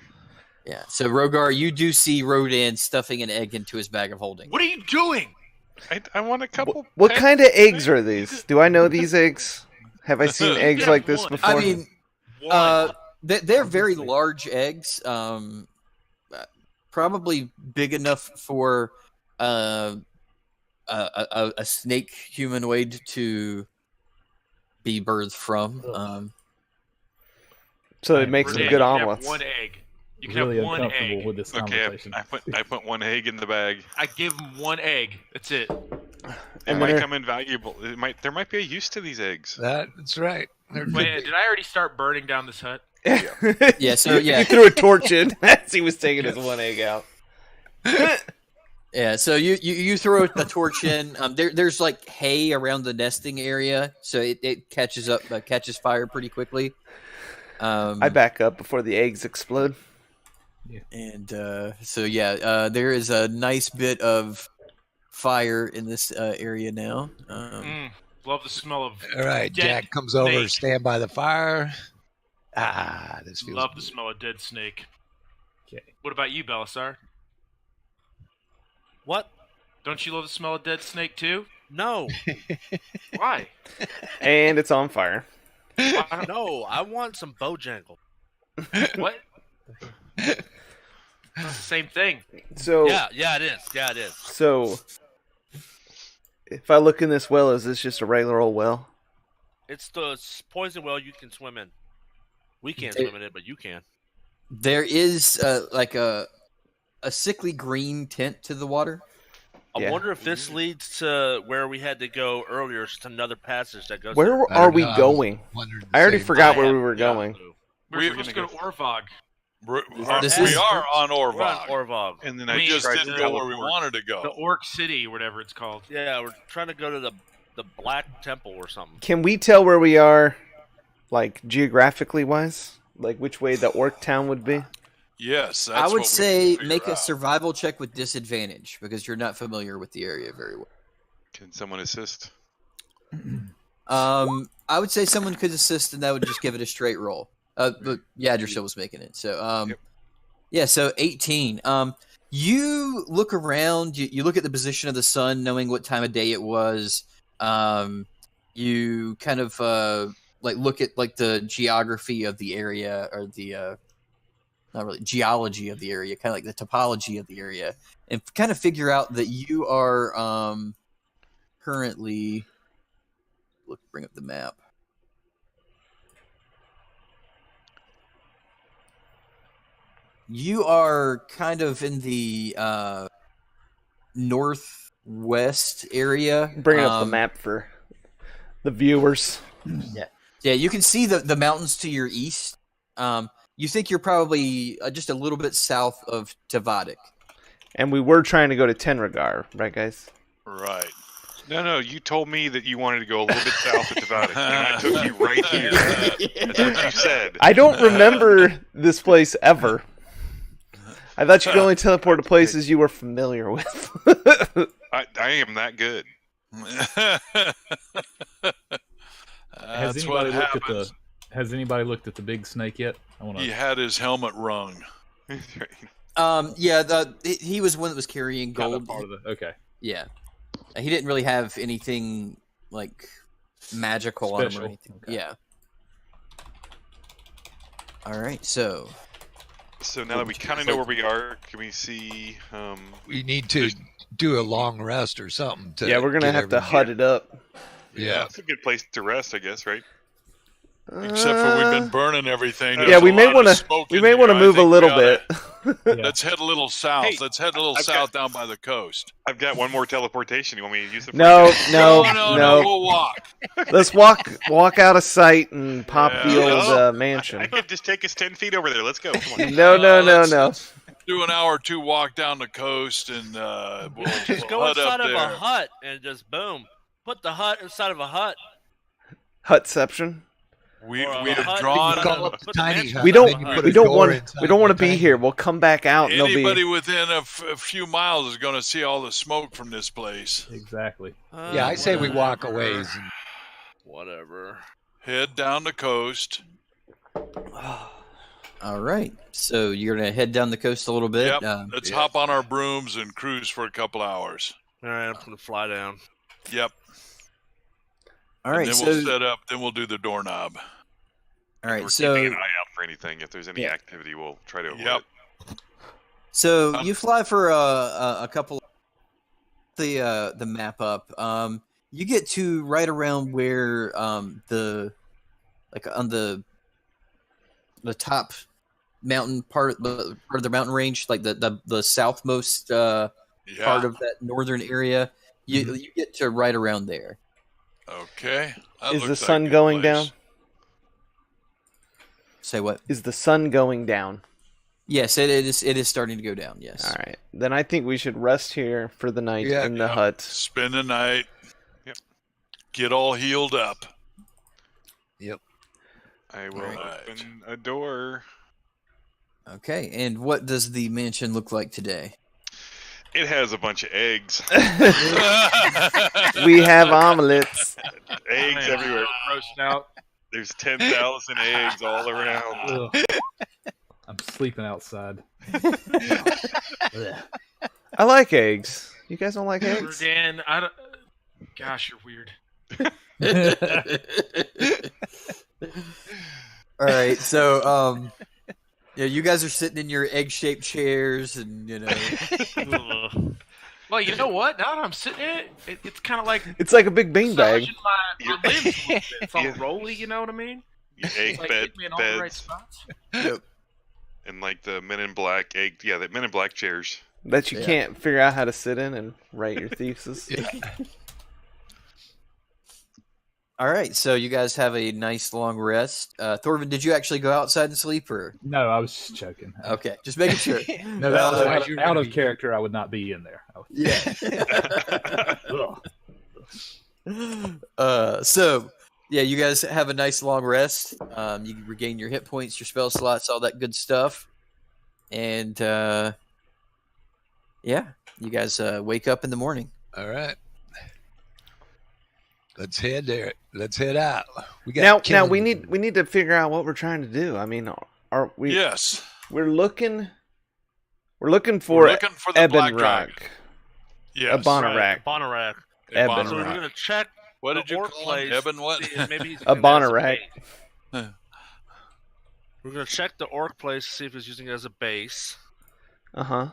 Yeah. So Rogar, you do see Rodan stuffing an egg into his bag of holding. what are you doing? I want a couple. What pets. kind of eggs are these? Do I know these eggs? Have I seen eggs Yeah, like this one. before? I mean, they're very large eggs. Probably big enough for a snake humanoid to be birthed from. so it makes them Rodan, good you can have omelets. one egg. You can Really have one uncomfortable egg. with this Okay, conversation. I put one egg in the bag. I give him one egg. That's it. It And might they're- come invaluable. There might be a use to these eggs. That's right. They're Wait, did I already start burning down this hut? Yeah, so yeah. You threw a torch in as he was taking his one egg out. Yeah, so you throw the torch in. There's like hay around the nesting area, so it catches fire pretty quickly. I back up before the eggs explode. And so yeah, there is a nice bit of fire in this area now. Love the smell of. All right, dead Jack comes over, snake. stand by the fire. This feels Love the good. smell of dead snake. Okay. What about you, Belisar? What? Don't you love the smell of dead snake too? No. Why? And it's on fire. No, I want some Bojangle. What? It's the same thing. So Yeah, it is. Yeah, it is. So if I look in this well, is this just a regular old well? It's the poison well you can swim in. We can't swim in it, but you can. There is like a sickly green tint to the water. I wonder if this leads to where we had to go earlier. It's another passage that goes. Where are we going? I already forgot where we were going. We're supposed to go to Orvog. We are on Orvog. We're on Orvog. And then we just didn't go where we wanted to go. The Orc City, whatever it's called. Yeah, we're trying to go to the Black Temple or something. Can we tell where we are, like geographically wise, like which way the Orc town would be? Yes, that's I would what say we make a out. survival check with disadvantage because you're not familiar with the area very well. Can someone assist? I would say someone could assist, and that would just give it a straight roll. But Yadrsil was making it, so yeah, so 18. You look around, you look at the position of the sun, knowing what time of day it was. You kind of like look at like the geography of the area, or the not really geology of the area, kind of like the topology of the area, and kind of figure out that you are currently. Bring up the map. You are kind of in the northwest area. Bringing up the map for the viewers. Yeah, you can see the mountains to your east. You think you're probably just a little bit south of Tavadik. And we were trying to go to Tenragar, right, guys? Right. No, you told me that you wanted to go a little bit south of Tavadik, and I took you right here. That's what you said. I don't remember this place ever. I thought you could only teleport to places you were familiar with. I am that good. Has anybody looked at the big snake yet? He had his helmet rung. Yeah, he was one that was carrying gold. Part of the, okay. Yeah, he didn't really have anything like magical Special. on him or anything. Okay. Yeah. All right, so now that we kind of know where we are, can we see? We need to do a long rest or something. Yeah, we're gonna have to hut it up. Yeah, it's a good place to rest, I guess, right? Except for we've been burning everything. Yeah, we may want to move a little bit. Let's head a little south. Hey, Let's head a little south down by the coast. I've got one more teleportation. You want me to use it? No. We'll walk. Let's walk out of sight and pop the old mansion. I could just take us 10 feet over there. Let's go. Come on. No. Let's do an hour or two walk down the coast, and we'll Just go hut inside up of there. a hut and just boom. Put the hut inside of a hut. Hutception. We Or a have hut. drawn. Put the tiny mansion hut. We inside don't. of a hut. We don't want to be here. We'll come back out. And Anybody they'll be. within a few miles is going to see all the smoke from this place. Exactly. Yeah, I say we walk a ways. Whatever. Head down the coast. all right, so you're gonna head down the coast a little bit. Yep. Let's hop on our brooms and cruise for a couple hours. All right, I'm gonna fly down. Yep. All right, And then so we'll set up. Then we'll do the doorknob. all right, We're so keeping an eye out for anything. If there's any activity, we'll try to avoid Yep. it. So you fly for a couple. The map up. You get to right around where the like on the top mountain part of the mountain range, like the southmost part of that northern area. You get to right around there. Okay. That Is the looks like sun a good going place. down? Say what? Is the sun going down? Yes, it is. It is starting to go down. Yes. All right. Then I think we should rest here for the night in the hut. Spend the night. Yep. Get all healed up. Yep. I will Right. open a door. Okay. And what does the mansion look like today? It has a bunch of eggs. We have omelets. Eggs everywhere. Roasting out. There's 10,000 eggs all around. Ugh. I'm sleeping outside. I like eggs. You guys don't like eggs? Dan, Gosh, you're weird. All right, so yeah, you guys are sitting in your egg-shaped chairs, and Well, you know what? Now that I'm sitting in it, it's kind of like It's like a big beanbag. massaging my limbs a little bit. It's all rolly, you know what I mean? Your egg Like, bed, hit me in all the right beds, spots. Yep. and like the Men in Black egg. Yeah, the Men in Black chairs. That you can't figure out how to sit in and write your thesis. All right, so you guys have a nice long rest. Thorvin, did you actually go outside and sleep, or? No, I was joking. Okay, just making sure. No, that was out of character. I would not be in there. So yeah, you guys have a nice long rest. You regain your hit points, your spell slots, all that good stuff, and yeah, you guys wake up in the morning. All right. Let's head there. Let's head out. We got Now we need to figure out what we're trying to do. I mean, are we? Yes. We're looking for We're looking for the Ebon Black Rock. Dragon. Yes. Abonarak. Bonarak. Ebon So we're Rock. gonna check. What the did you orc call place, him? Ebon what? see if maybe he's A using it as Bonarak. base. We're gonna check the orc place, see if he's using it as a base, Uh-huh.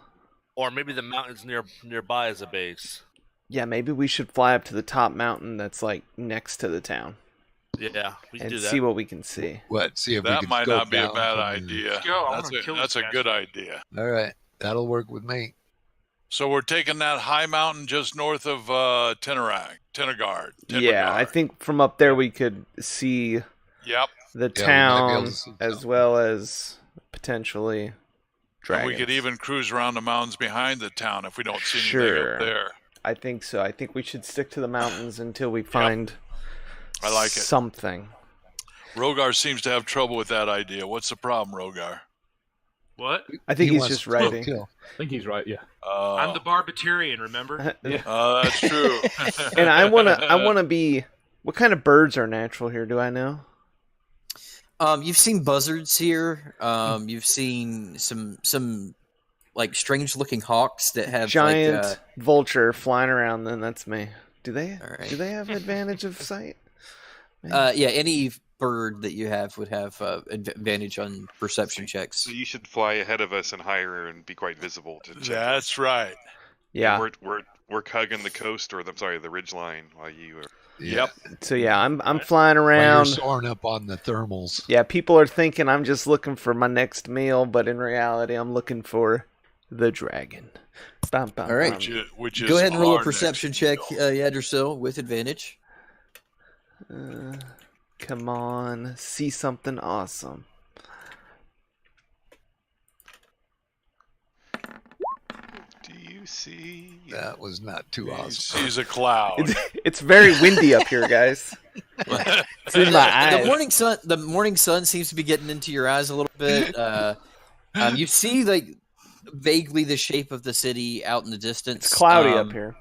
or maybe the mountains nearby as a base. Yeah, maybe we should fly up to the top mountain that's like next to the town Yeah, we can and do that. see what we can see. What? See if we That can might scope not be a down bad from the- idea. Let's go. I That's wanna kill that's this a guy. good idea. All right. That'll work with me. So we're taking that high mountain just north of Tenagard. Yeah, I think from up there we could see Yep. the Yeah, we might be able town to see as something. well as potentially And dragons. we could even cruise around the mountains behind the town if we don't see anything Sure. up there. I think so. I think we should stick to the mountains until we find I like it. something. Rogar seems to have trouble with that idea. What's the problem, Rogar? What? I think He he's wants just to writing. kill. I think he's right. Yeah. I'm the Barbitarian, remember? That's true. And I wanna be. What kind of birds are natural here? Do I know? You've seen buzzards here. You've seen some like strange looking hawks that have Giant like, vulture flying around. Then that's me. Do they? All right. Do they have advantage of sight? yeah, any bird that you have would have advantage on perception checks. So you should fly ahead of us and higher and be quite visible to check. That's right. Yeah. We're hugging the coast, or I'm sorry, the ridge line, while you are. Yep. So yeah, I'm flying While you're around. soaring up on the thermals. Yeah, people are thinking I'm just looking for my next meal, but in reality, I'm looking for the dragon. Bum, bum, All right. bum. Which is Go ahead and roll a our perception next check, meal. Yadrsil, with advantage. Come on, see something awesome. Do you see? That was not too He awesome. sees a cloud. It's very windy up here, guys. It's in my The eyes. morning sun seems to be getting into your eyes a little bit. You see like vaguely the shape of the city out in the distance. It's cloudy up here.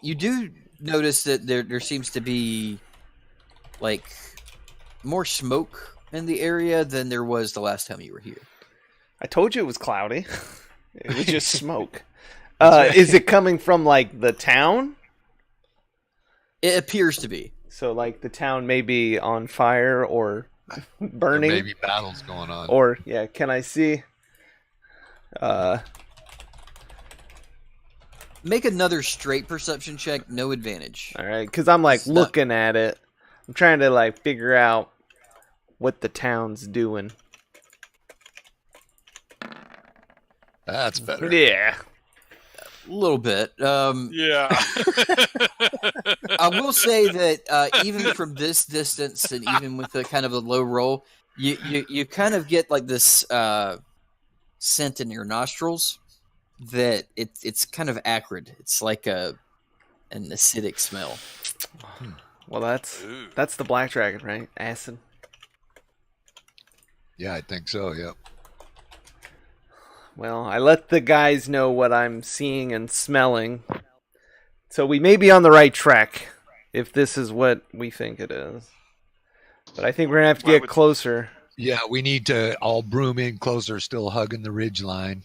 You do notice that there seems to be like more smoke in the area than there was the last time you were here. I told you it was cloudy. It was just smoke. Is it coming from like the town? It appears to be. So like the town may be on fire or There burning, may be battles going on. or yeah. Can I see? Make another straight perception check, no advantage. All right, because I'm like It's not- looking at it. I'm trying to like figure out what the town's doing. That's better. Yeah. A little bit. Yeah. I will say that even from this distance, and even with the kind of a low roll, you kind of get like this scent in your nostrils that it's kind of acrid. It's like an acidic smell. Well, Ooh. that's the black dragon, right? Acid. Yeah, I think so. Yep. Well, I let the guys know what I'm seeing and smelling. So we may be on the right track if this is what we think it is. But I think we're going to have to Why get would- closer. Yeah, we need to all broom in closer, still hugging the ridge line,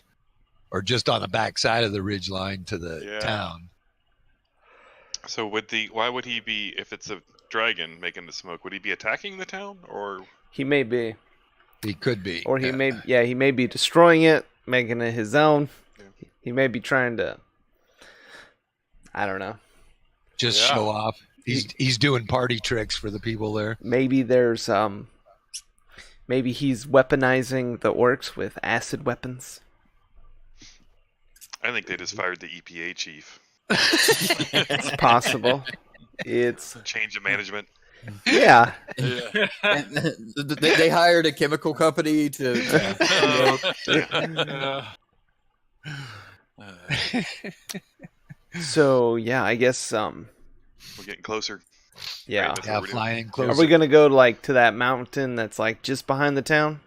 or just on the back side of the ridge line to the Yeah. town. So why would he be, if it's a dragon making the smoke, would he be attacking the town, or? He may be. He could be. Or he may be destroying it, making it his own. Yeah. He may be trying to, I don't know. Just show off. He's doing party tricks for the people there. Maybe there's maybe he's weaponizing the orcs with acid weapons. I think they just fired the EPA chief. It's possible. It's change of management. Yeah. They hired a chemical company to So yeah, I guess we're getting closer. Yeah, right, flying closer. Are we gonna go to that mountain that's like just behind the town?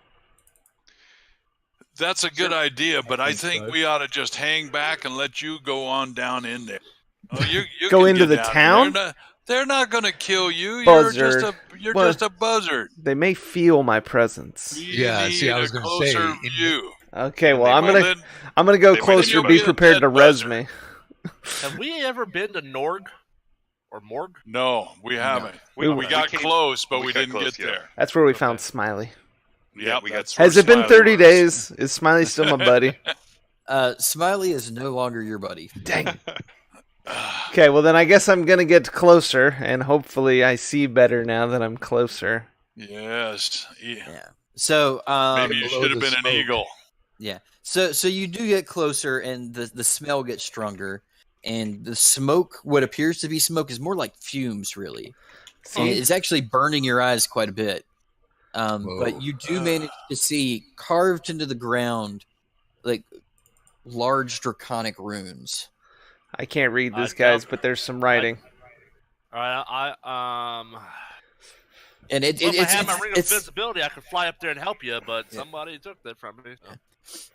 That's a good idea, but I think we ought to just hang back and let you go on down in there. Oh, you go can into the get down. town? They're not going to kill you. Buzzard. You're just a buzzard. They may feel my presence. Yeah, see, I was going to say. View. Okay, well, I'm gonna go closer. Be prepared to res me. Have we ever been to Norg or Morg? No, we haven't. We got close, but we didn't get there. That's where we found Smiley. Yeah, we got. Has it been 30 days? Is Smiley still my buddy? Smiley is no longer your buddy. Dang. Okay, well then I guess I'm gonna get closer, and hopefully I see better now that I'm closer. Yes. Yeah. So maybe you should have been an eagle. Yeah. So you do get closer, and the smell gets stronger, and the smoke, what appears to be smoke, is more like fumes, really. And it's actually burning your eyes quite a bit. But you do manage to see carved into the ground, like large draconic runes. I can't read this, guys, but there's some writing. All right, and if I had my ring of invisibility, I could fly up there and help you, but somebody took that from me. So.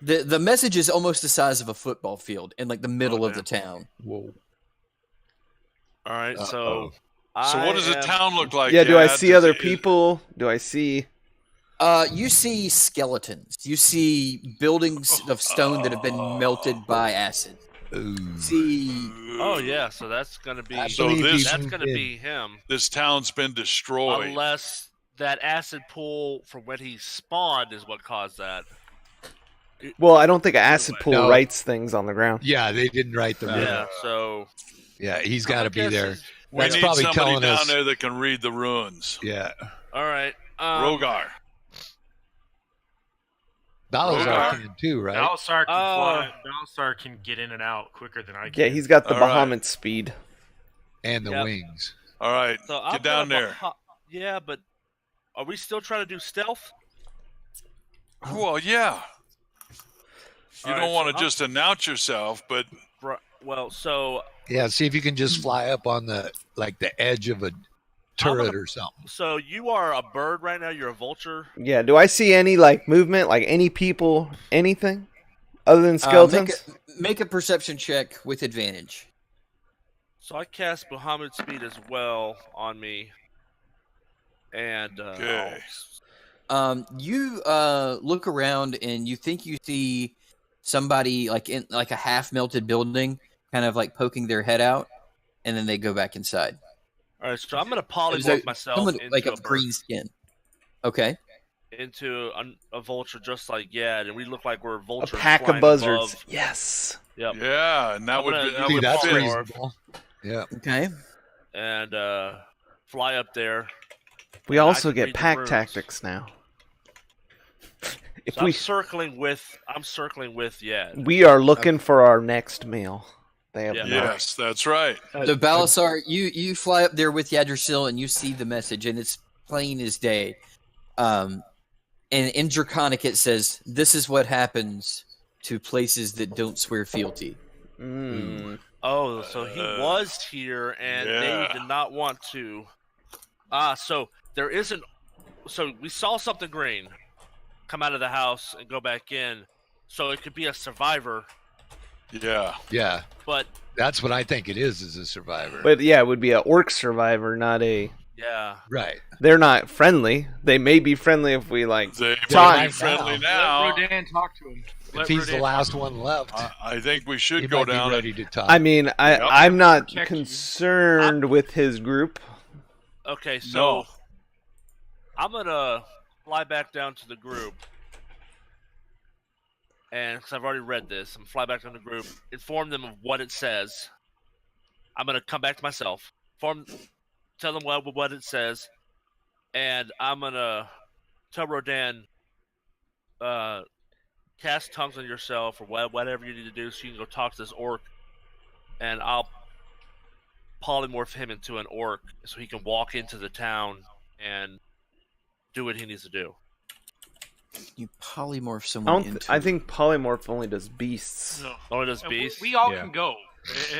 The message is almost the size of a football field in like the middle of the town. Whoa! All right, so what does the town look like? Yeah, do I see other people? Do I see? You see skeletons. You see buildings of stone that have been melted by acid. See. Oh yeah, so that's gonna be. That's gonna be him. This town's been destroyed. Unless that acid pool from when he spawned is what caused that. Well, I don't think an acid pool writes things on the ground. Yeah, they didn't write the. Yeah, so. Yeah, he's got to be there. We need probably somebody down us there that can read the runes. Yeah. All right. Rogar. Balazar can too, right? Balazar can fly. Balazar can get in and out quicker than I can. Yeah, he's got the Bahamut speed. And the wings. All right, so get down there. Yeah, but are we still trying to do stealth? Well, yeah. You don't want to just announce yourself, but... Well, so... Yeah, see if you can just fly up on the edge of a turret or something. So you are a bird right now? You're a vulture? Yeah, do I see any movement, any people, anything? Other than skeletons? Make a perception check with advantage. So I cast Bahamut Speed as well on me. And okay. You look around and you think you see somebody in a half melted building, kind of poking their head out, and then they go back inside. All right, so I'm gonna polymorph myself into a green skin. Okay. Into a vulture, just and we look like we're vultures. A pack of buzzards. Above. Yes. Yep. Yeah, and that would that's reasonable. Yeah. Okay. And fly up there. We also get pack tactics now. I'm circling with Yad. We are looking for our next meal. They have yes, that's right. So Balazar, you fly up there with Yadrsil and you see the message, and it's plain as day. And in Draconic it says, "This is what happens to places that don't swear fealty." Oh, so he was here, and they did not want to. So there isn't. So we saw something green come out of the house and go back in. So it could be a survivor. Yeah. Yeah. But that's what I think it is a survivor. But yeah, it would be an orc survivor, not a Yeah. Right. They're not friendly. They may be friendly if we like They talk. might be friendly now. Let Rodan talk to him. If he's the last one left, I think we he should go might be down. ready to talk. I mean, I'm not Protect you. concerned with his group. Okay, so No. I'm gonna fly back down to the group, and because I've already read this, I'm gonna fly back down to the group, inform them of what it says. I'm gonna come back to myself, tell them what it says, and I'm gonna tell Rodan, cast tongues on yourself or whatever you need to do, so you can go talk to this orc, and I'll polymorph him into an orc so he can walk into the town and do what he needs to do. You polymorph someone into. I think polymorph only does beasts. No. Oh, it is And beast. we all Yeah. can go.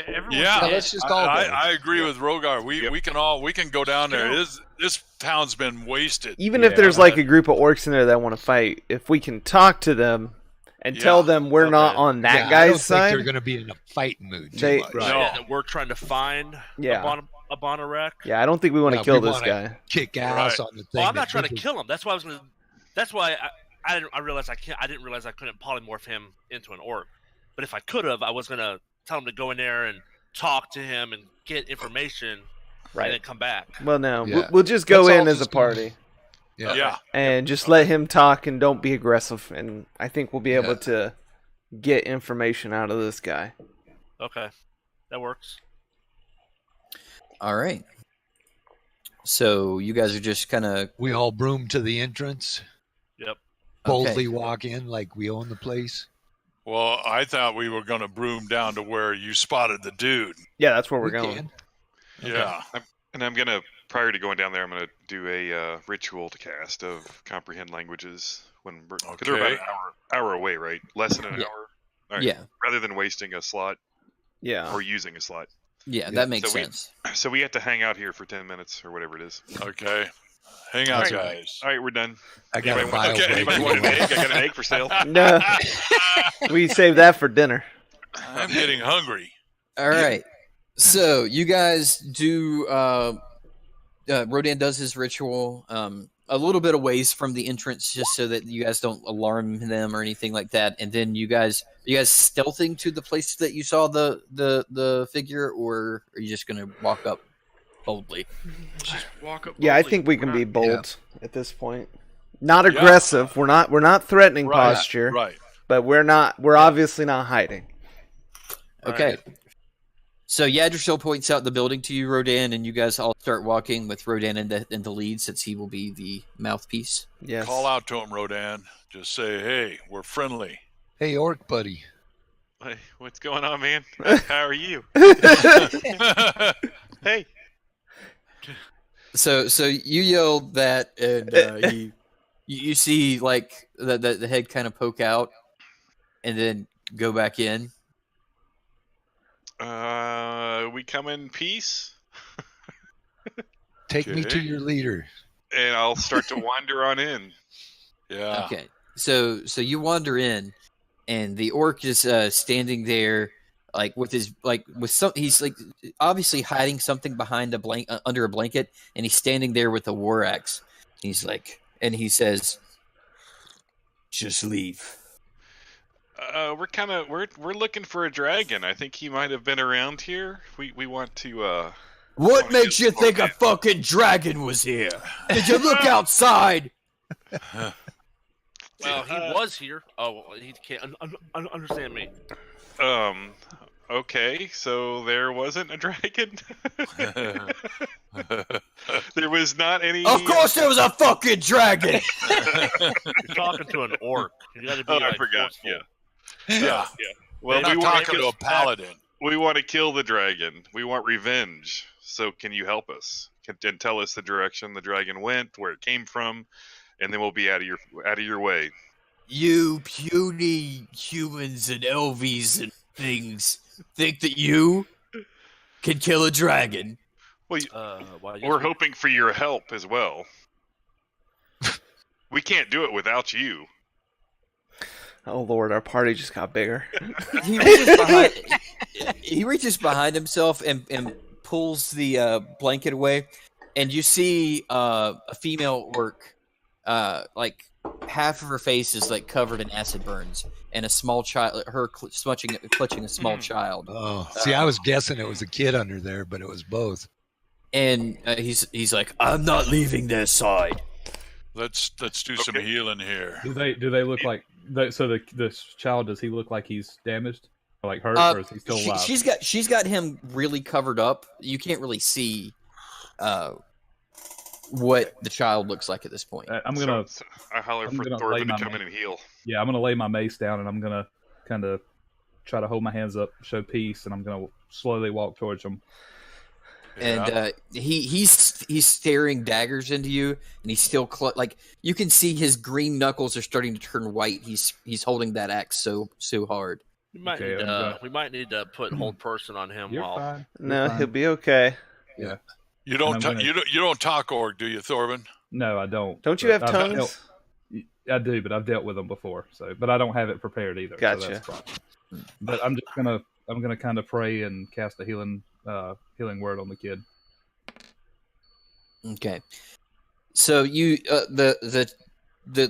Everyone Yeah, can. let's just all go. I agree with Rogar. We can go down there. Yeah. This town's been wasted. Even if there's like a group of orcs in there that want to fight, if we can talk to them and tell them we're not on that Yeah, I don't guy's think side, they're going to be in a fight mood. Too They- much. No. Yeah, that we're trying to find a Bonarek. yeah, I don't think we want to Like, kill we this wanna guy. Kick ass Right. on the thing. Well, I'm not that trying to Richard- kill him. That's why I was gonna. That's why I realized I can't. I didn't realize I couldn't polymorph him into an orc. But if I could have, I was gonna tell him to go in there and talk to him and get information, Right. and then come back. Well, no, Yeah. we'll just go Let's all in as a just go. party Yeah. Yeah. and just let him talk and don't be aggressive. And I think we'll be able to get information out of this guy. Okay, that works. All right. So you guys are just kind of. We all broom to the entrance, Yep. boldly walk in like we own the place. Well, I thought we were going to broom down to where you spotted the dude. Yeah, that's where we're We going. can. Yeah. And I'm gonna, prior to going down there, I'm gonna do a ritual to cast of comprehend languages when we're, 'cause they're about Okay. an hour away, right? Less than an Yeah. hour. All right. Yeah. Rather than wasting a slot Yeah. or using a slot. Yeah, that makes So we- sense. So we have to hang out here for 10 minutes or whatever it is. Okay. Hang on, Alright. guys. All right, we're done. I got a Anybody bio want, break. anybody want an egg? I got an egg for sale. No, we saved that for dinner. I'm getting hungry. All right. So you guys do. Rodan does his ritual a little bit away from the entrance, just so that you guys don't alarm them or anything like that. And then you guys stealthing to the place that you saw the figure, or are you just gonna walk up boldly? Just walk up. Yeah, I boldly. think we We're can not- be bold at this point. Not aggressive. We're not threatening Right. posture, Right. but we're obviously not hiding. Okay. So Yadrishil points out the building to you, Rodan, and you guys all start walking with Rodan in the lead, since he will be the mouthpiece. Yes. Call out to him, Rodan. Just say, hey, we're friendly. Hey, orc buddy. Hey, what's going on, man? How are you? Hey. So you yell that, and you see like the head kind of poke out, and then go back in. We come in peace, Take me to Okay. your leader. and I'll start to wander on in. Yeah. Okay. So you wander in, and the orc is standing there, like with some. He's like obviously hiding something behind under a blanket, and he's standing there with a war axe. He's like, and he says, "Just leave." We're looking for a dragon. I think he might have been around here. We want to. What wanna makes get you some think more a fucking dragon was here? Did you look outside? Well, he was here. Oh, he can't understand me. Okay, so there wasn't a dragon. There was not any. Of course, there was a fucking dragon. You're talking to an orc. You gotta be Oh, like, I forgot. forceful. Yeah. Well, We're we not want talking to a paladin. We want to kill the dragon. We want revenge. So can you help us? And tell us the direction the dragon went, where it came from, and then we'll be out of your way. You puny humans and elvies and things think that you can kill a dragon. Well, Well, we're hoping for your help as well. We can't do it without you. Oh Lord, our party just got bigger. He reaches behind himself and pulls the blanket away, and you see a female orc, like half of her face is like covered in acid burns, and a small child, her clutching a small child. Oh, see, I was guessing it was a kid under there, but it was both. And he's like, I'm not leaving their side. Let's do some healing here. Do they look like? So the child, does he look like he's damaged, or like hurt, or is he still alive? She's got him really covered up. You can't really see what the child looks like at this point. I'm gonna. I holler for Thorfinn to come in and heal. Yeah, I'm gonna lay my mace down, and I'm gonna kind of try to hold my hands up, show peace, and I'm gonna slowly walk towards him. And he's staring daggers into you, and he's still like you can see his green knuckles are starting to turn white. He's holding that axe so hard. We might need to put hold person on him. You're fine. No, he'll be okay. Yeah. You don't talk orc, do you, Thorvin? No, I don't. Don't you have tongues? I do, but I've dealt with them before. but I don't have it prepared either. Gotcha. So that's fine. But I'm gonna kind of pray and cast a healing word on the kid. Okay. So you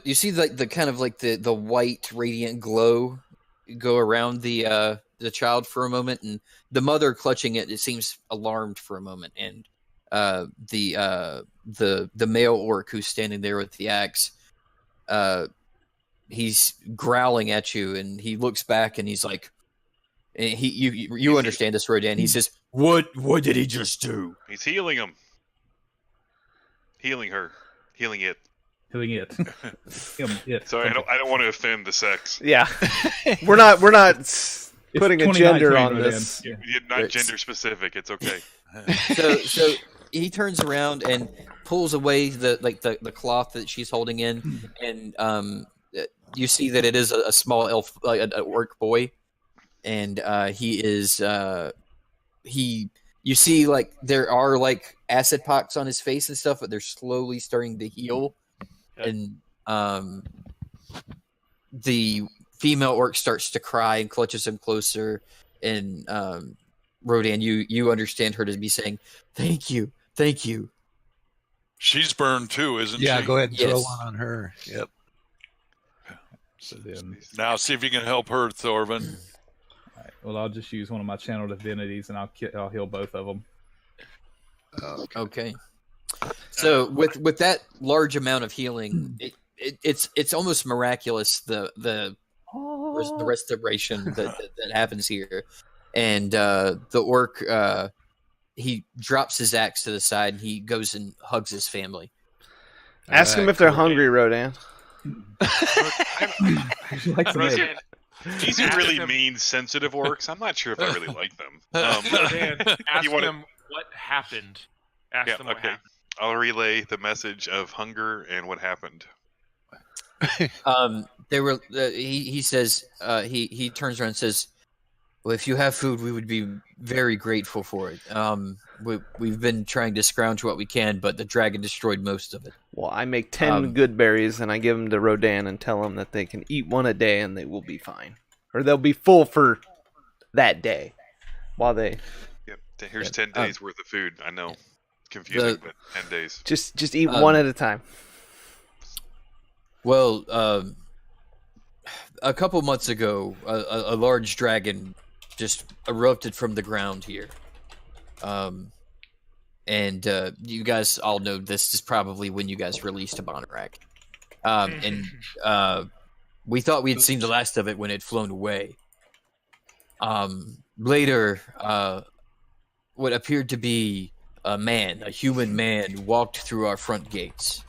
you see the kind of like the white radiant glow go around the child for a moment, and the mother clutching it seems alarmed for a moment, and the male orc who's standing there with the axe, he's growling at you, and he looks back and he's like, and you understand this, Rodan. He says, "What did he just do?" He's healing him. Healing her. Healing it. Healing it. Sorry, I don't want to offend the sex. Yeah. We're not putting a gender on this. You're not gender specific. It's okay. So he turns around and pulls away the cloth that she's holding in, and you see that it is a small elf, like an orc boy, and he is you see like there are like acid pox on his face and stuff, but they're slowly starting to heal, and the female orc starts to cry and clutches him closer, and Rodan, you understand her to be saying, "Thank you." She's burned too, isn't she? Yeah, go ahead and throw one on her. Yep. So then, now see if you can help her, Thorvin. All right, well, I'll just use one of my channel divinities, and I'll heal both of them. Okay. So with that large amount of healing, it's almost miraculous the restoration that happens here, and the orc he drops his axe to the side and he goes and hugs his family. Ask them if they're hungry, Rodan. These are really mean, sensitive orcs. I'm not sure if I really like them. Ask them what happened. Ask them what happened. I'll relay the message of hunger and what happened. They were. He says. He turns around and says, "Well, if you have food, we would be very grateful for it. We've been trying to scrounge what we can, but the dragon destroyed most of it." Well, I make 10 good berries and I give them to Rodan and tell them that they can eat one a day and they will be fine, or they'll be full for that day. While they. Yep. Here's 10 days worth of food. I know. Confusing, but 10 days. Just eat one at a time. Well, a couple months ago, a large dragon just erupted from the ground here. And you guys all know this is probably when you guys released Abonarak. And we thought we'd seen the last of it when it had flown away. Later, what appeared to be a human man, walked through our front gates.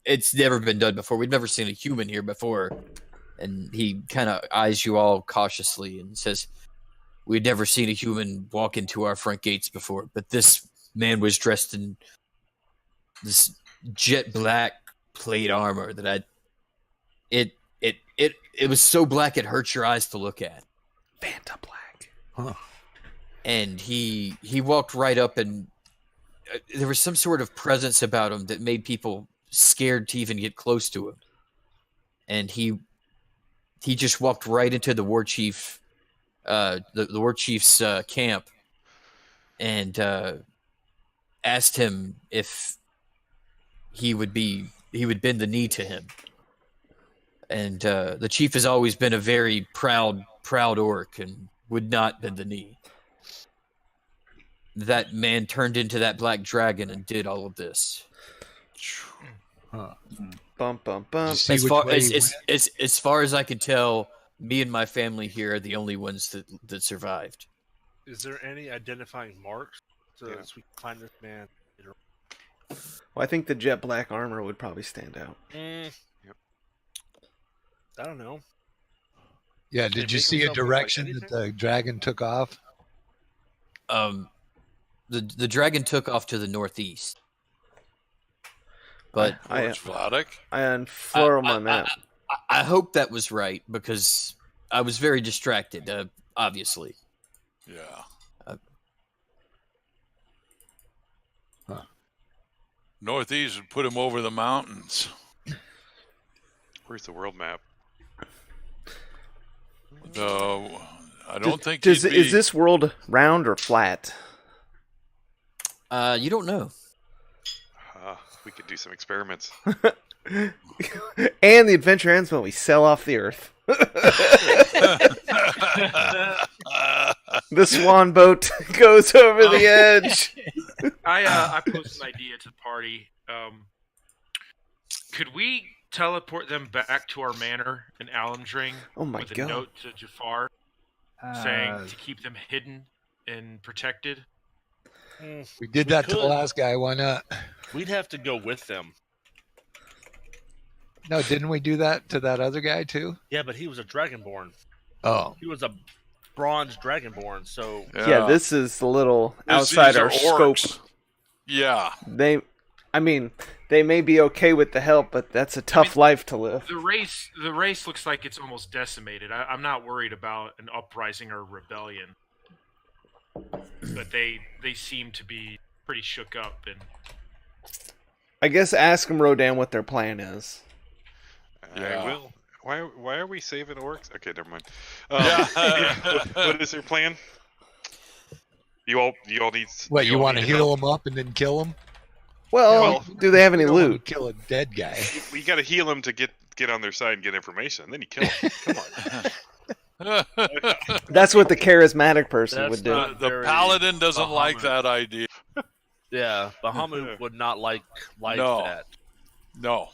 It's never been done before. We've never seen a human here before. And he kind of eyes you all cautiously and says, "We'd never seen a human walk into our front gates before, but this man was dressed in this jet black plate armor that it was so black it hurts your eyes to look at. Phantom black." Huh. And he walked right up, and there was some sort of presence about him that made people scared to even get close to him. And he just walked right into the war chief, the war chief's camp, and asked him if he would bend the knee to him. And the chief has always been a very proud orc and would not bend the knee. That man turned into that black dragon and did all of this. Huh. Bum bum bum. As far as I can tell, me and my family here are the only ones that survived. Is there any identifying marks so we can find this man? Well, I think the jet black armor would probably stand out. Yep. I don't know. Yeah, did you see a direction that the dragon took off? The dragon took off to the northeast. But I unfurl my map. I hope that was right because I was very distracted, obviously. Yeah. Northeast would put him over the mountains. Where's the world map? No, I don't think. Is this world round or flat? You don't know. We could do some experiments. And the adventure ends when we sell off the Earth. The swan boat goes over the edge. I posed an idea to the party. Could we teleport them back to our manor in Alamdring with a note to Jafar saying to keep them hidden and protected? We did that to the last guy. Why not? We'd have to go with them. No, didn't we do that to that other guy too? Yeah, but he was a dragonborn. Oh. He was a bronze dragonborn, so... Yeah, this is a little outside our scope. Yeah. They may be okay with the help, but that's a tough life to live. The race looks like it's almost decimated. I'm not worried about an uprising or rebellion. But they seem to be pretty shook up, and I guess ask them, Rodan, what their plan is. I will. Why are we saving orcs? Okay, never mind. What is their plan? You all need. What, you want to heal them up and then kill them? Well, do they have any loot? Kill a dead guy. We got to heal them to get on their side and get information. And then you kill them. Come on. That's what the charismatic person would do. The paladin doesn't like that idea. Yeah, Bahamut would not like that. No.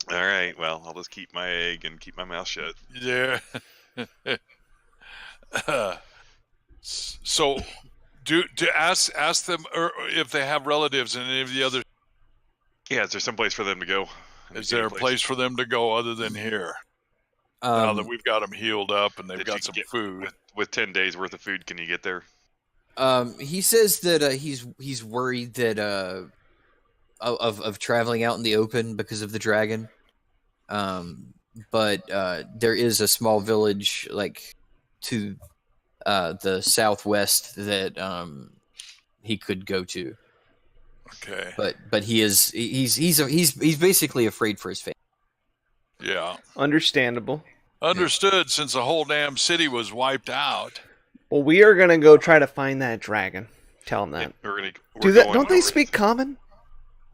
All right. Well, I'll just keep my egg and keep my mouth shut. Yeah. So, ask them if they have relatives in any of the other. Yeah, is there some place for them to go? Is there a place for them to go other than here? Now that we've got them healed up and they've got some food. With 10 days worth of food, can you get there? He says that he's worried that of traveling out in the open because of the dragon. But there is a small village to the southwest that he could go to. Okay. But he's basically afraid for his family. Yeah. Understandable. Understood, since the whole damn city was wiped out. Well, we are going to go try to find that dragon. Tell them that. Don't they speak common?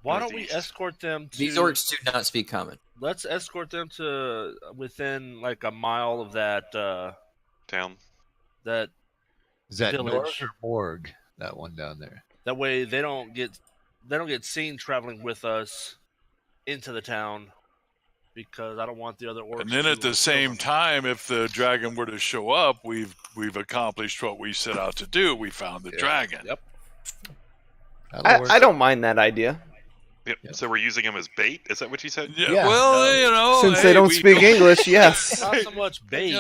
Why don't we escort them to... These orcs do not speak common. Let's escort them to within a mile of that... town. That Is that village. North or Morg? That one down there. That way they don't get seen traveling with us into the town. Because I don't want the other orcs. And then at the same time, if the dragon were to show up, we've accomplished what we set out to do. We found the dragon. Yep. I don't mind that idea. Yep. So we're using them as bait? Is that what you said? Yeah. Well, since they don't speak English, yes. Not so much bait.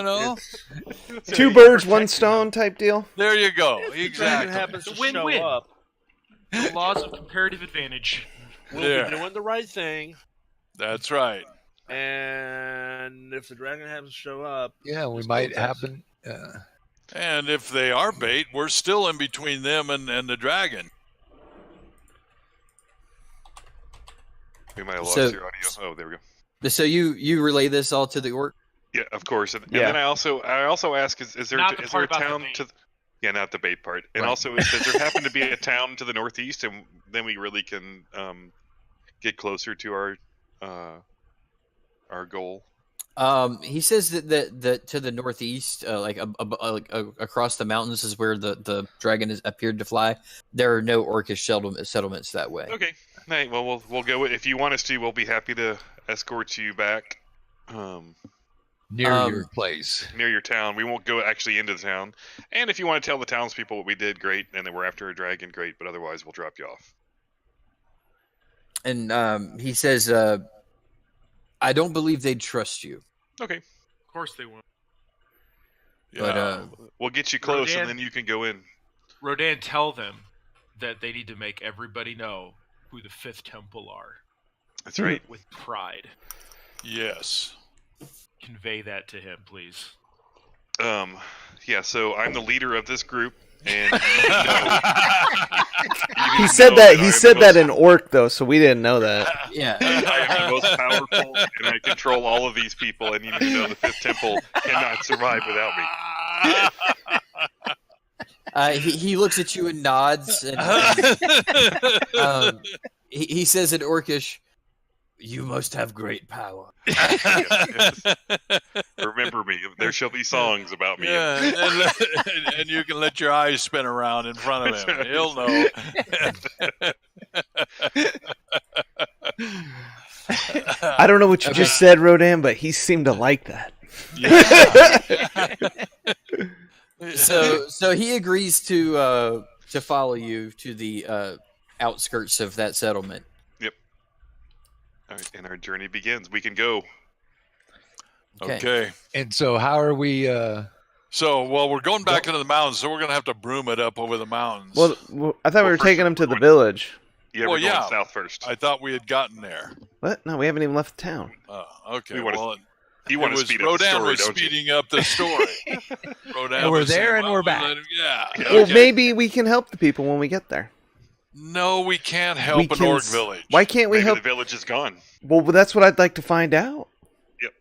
Two birds, one stone type deal. There you go. Exactly. Happens to win-win. show up. The laws of comparative advantage. We'll be doing the right thing. That's right. And if the dragon happens to show up... Yeah, we might happen... And if they are bait, we're still in between them and the dragon. We might have lost your audio. Oh, there we go. So you relay this all to the orc? Yeah, of course. And then I also ask, is there a town to... Yeah, not the bait part. And also, does there happen to be a town to the northeast, and then we really can get closer to our goal? He says that to the northeast, like across the mountains, is where the dragon has appeared to fly. There are no orcish settlements that way. Okay. Hey, well, we'll go. If you want us to, we'll be happy to escort you back. Near your place. Near your town. We won't go actually into the town. And if you want to tell the townspeople what we did, great. And that we're after a dragon, great. But otherwise, we'll drop you off. And he says, I don't believe they'd trust you. Okay. Of course they won't. Yeah. But we'll get you close, Rodan, and then you can go in. Rodan, tell them that they need to make everybody know who the Fifth Temple are. That's right. With pride. Yes. Convey that to him, please. Yeah, so I'm the leader of this group, and he said that in orc though, so we didn't know that. Yeah. I am the most powerful, and I control all of these people, and you need to know the Fifth Temple cannot survive without me. He looks at you and nods, and he says in Orcish, "You must have great power." Yes. Remember me. There shall be songs about me. Yeah, and you can let your eyes spin around in front of him. He'll know. I don't know what you just said, Rodan, but he seemed to like that. So he agrees to follow you to the outskirts of that settlement. Yep. All right, and our journey begins. We can go. Okay. And so, how are we? We're going back into the mountains, so we're going to have to broom it up over the mountains. Well I thought we were taking him to the village. Yeah, we're going south first. I thought we had gotten there. What? No, we haven't even left town. Oh, okay. You want to speed up the Rodan story, was don't you? speeding up the story. Rodan And we're was there saying, and we're back. Yeah. Well, maybe we can help the people when we get there. No, we can't help an orc village. Why can't we Maybe help? the village is gone. Well, that's what I'd like to find out. Yep.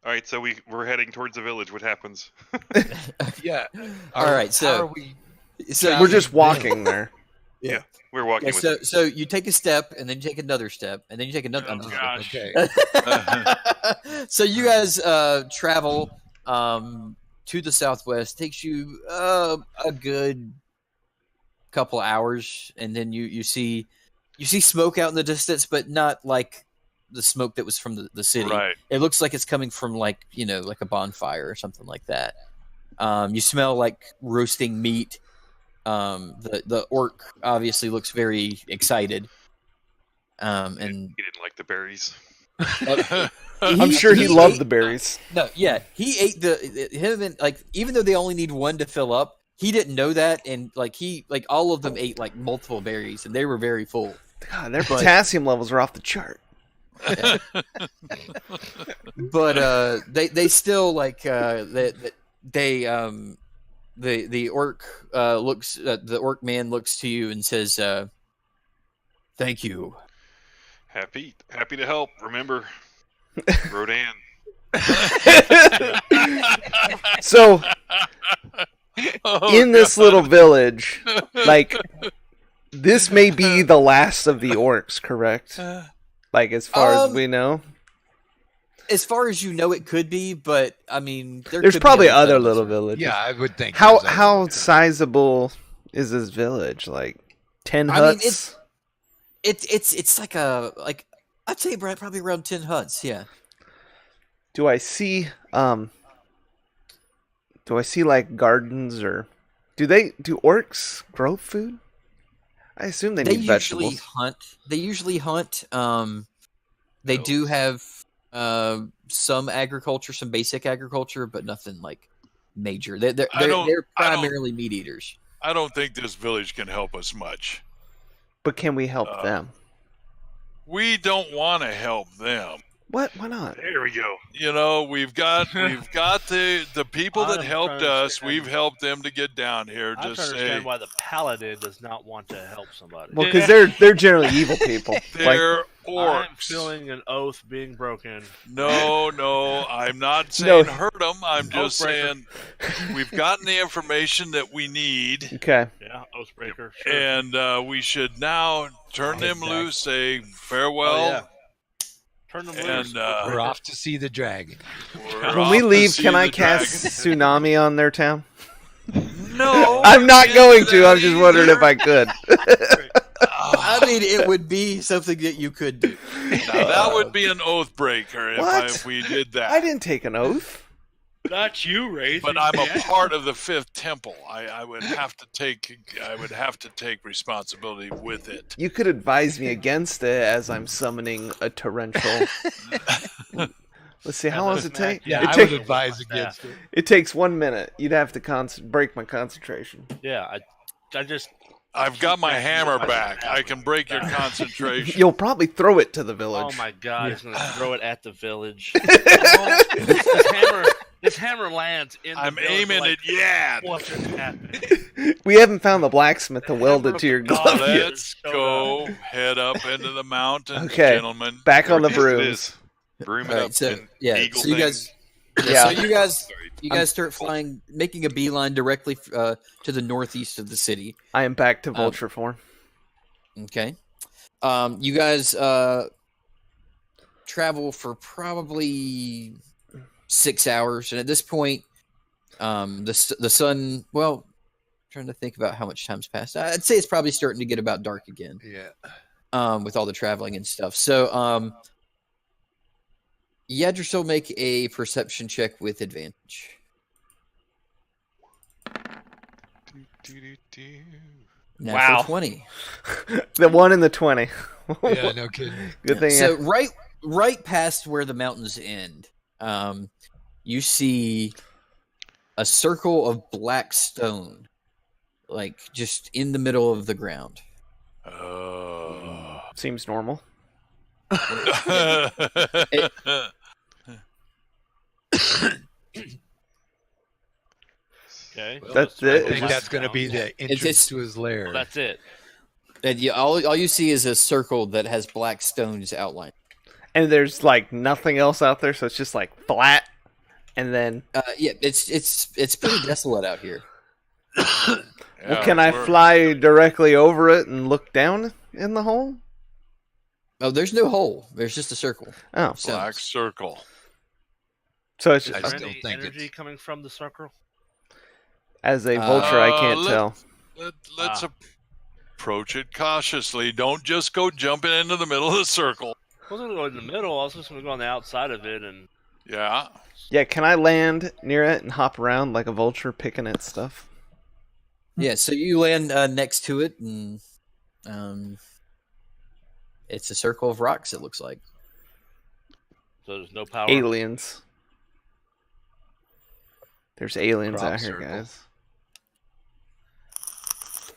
All right, so we're heading towards the village. What happens? Yeah. All right, so how are we? So we're just walking there. Yeah, we're walking. Yeah, with so you take a step, and then you take another step, and then you take another. Oh, gosh. Okay. So you guys travel to the southwest. Takes you a good couple hours, and then you see smoke out in the distance, but not like the smoke that was from the city. Right. It looks like it's coming from like a bonfire or something like that. You smell like roasting meat. The orc obviously looks very excited. And he didn't like the berries. I'm sure he loved the berries. No, yeah, he ate him and like even though they only need one to fill up, he didn't know that, and like all of them ate like multiple berries, and they were very full. God, their potassium levels are off the chart. Yeah. But they still like the orc the orc man looks to you and says, "Thank you." Happy to help. Remember, Rodan. So, in this little village, like, this may be the last of the orcs, correct? Like, as far as we know? As far as you know, it could be, but, I mean... There's probably other little villages. Yeah, I would think. How sizable is this village? Like, 10 huts? It's like I'd say probably around 10 huts, yeah. Do I see like gardens, or do orcs grow food? I assume they need vegetables. They usually hunt. They do have some agriculture, some basic agriculture, but nothing like major. They're primarily meat eaters. I don't think this village can help us much. But can we help them? We don't want to help them. What? Why not? There we go. We've got the people that helped us. We've helped them to get down here. I don't understand why the paladin does not want to help somebody. Well, because they're generally evil people. They're orcs. I'm feeling an oath being broken. No, I'm not saying hurt them. I'm just Oathbreaker. saying we've gotten the information that we need. Okay. Yeah, oathbreaker. Sure. And we should now turn them loose, say farewell. Oh, yeah. Turn them loose. And We're off to see the dragon. When we leave, can I cast tsunami on their town? No. I'm not going to. I'm just wondering if I could. I mean, it would be something that you could do. Now, that would be an oath breaker What? if we did that. I didn't take an oath. Not you, Ray. But I'm a part of the fifth temple. I would have to take responsibility with it. You could advise me against it as I'm summoning a torrential. Let's see, how long does it take? Yeah, it I take- would advise against it. It takes 1 minute. You'd have to break my concentration. Yeah, I've got my hammer back. I can break your concentration. You'll probably throw it to the village. Oh my god, he's gonna throw it at the village. This hammer lands in the I'm village. aiming at Yad. What just happened? We haven't found the blacksmith to weld it to your glove yet. Let's go head up into the mountains, Okay, gentlemen. back on the Is brooms. this? Broom it All up. right, so and yeah, eagle so you things. guys, Yeah. so you guys start flying, making a beeline directly to the northeast of the city. I am back to vulture form. Okay, you guys travel for probably 6 hours, and at this point, the sun. Well, trying to think about how much time's passed. I'd say it's probably starting to get about dark again. Yeah. With all the traveling and stuff. So, Yadrsil, make a perception check with advantage. Natural 20. The 1 and the 20. Yeah, no kidding. Good thing. So right past where the mountains end, you see a circle of black stone, like just in the middle of the ground. Seems normal. Okay. That's I it. think that's going to be the entrance to his lair. Well, that's it. And all you see is a circle that has black stones outlined. And there's like nothing else out there, so it's just like flat. And then, Yeah, it's pretty desolate out here. well, can I fly directly over it and look down in the hole? Oh, there's no hole. There's just a circle. Oh, Black circle. so it's I Is there still any think energy it's- coming from the circle? as a vulture, I can't let- tell. Let's approach it cautiously. Don't just go jumping into the middle of the circle. I wasn't gonna go in the middle. I was just gonna go on the outside of it and. Yeah. Yeah, can I land near it and hop around like a vulture picking at stuff? Yeah, so you land next to it, and it's a circle of rocks. It looks like. So there's no power. Aliens. There's aliens Crop out here, circle. guys.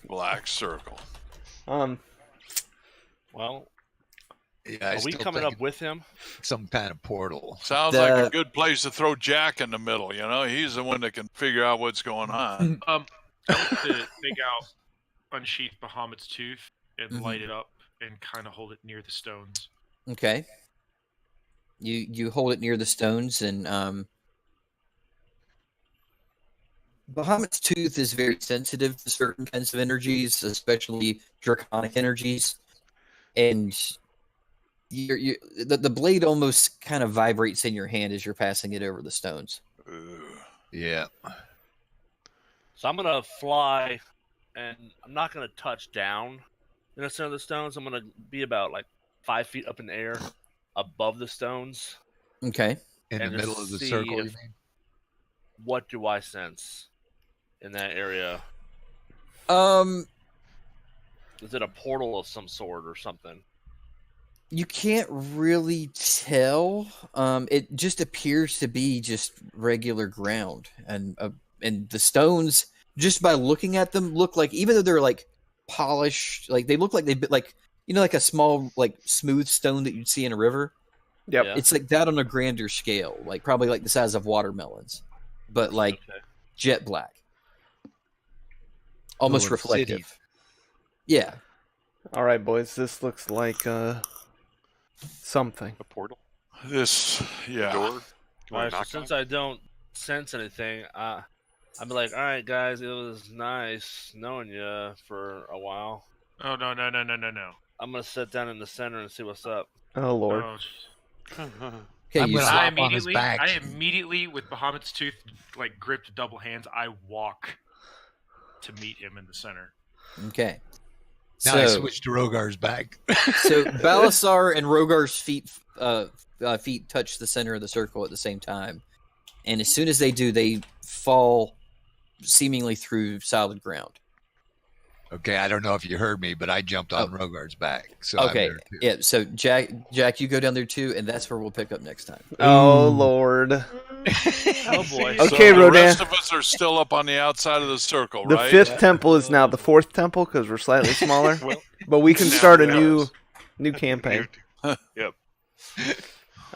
Black circle. Well, Yeah, I are we still coming think up with him? it's some kind of portal. Sounds like a good place to throw Jack in the middle. You know, he's the one that can figure out what's going on. I want to take out, unsheath Bahamut's tooth and light it up and kind of hold it near the stones. Okay. You hold it near the stones, and Bahamut's tooth is very sensitive to certain kinds of energies, especially draconic energies, and the blade almost kind of vibrates in your hand as you're passing it over the stones. Yeah. So I'm gonna fly, and I'm not gonna touch down in the center of the stones. I'm gonna be about like 5 feet up in the air, above the stones. Okay. In the And middle just of the see circle, you if- mean? What do I sense in that area? Is it a portal of some sort or something? You can't really tell. It just appears to be just regular ground, and the stones, just by looking at them, look like, even though they're like polished, like they look like they've been like, like a small like smooth stone that you'd see in a river. Yep. Yeah. It's like that on a grander scale, like probably like the size of watermelons, but like Okay. jet black, almost Little obsidian. reflective. Yeah. All right, boys. This looks like something. A portal? This, yeah. Door? You All wanna right, so knock since on it? I don't sense anything, I'd be like, all right, guys, it was nice knowing you for a while. Oh no. I'm gonna sit down in the center and see what's up. Oh Lord. Oh, Okay, I'm you gonna see- hop on his back. I immediately, with Bahamut's tooth like gripped double hands, I walk to meet him in the center. okay. Now I So, switched to Rogar's back. so Balasar and Rogar's feet touch the center of the circle at the same time, and as soon as they do, they fall seemingly through solid ground. Okay, I don't know if you heard me, but I jumped on Rogar's back. So I'm Okay, there too. yeah. So Jack, you go down there too, and that's where we'll pick up next time. Oh Lord. Oh boy. Okay, So the Rodan. rest of us are still up on the outside of the circle, The right? fifth temple is now the fourth temple because we're slightly smaller. Well, but we can now start a it new campaign. Yep.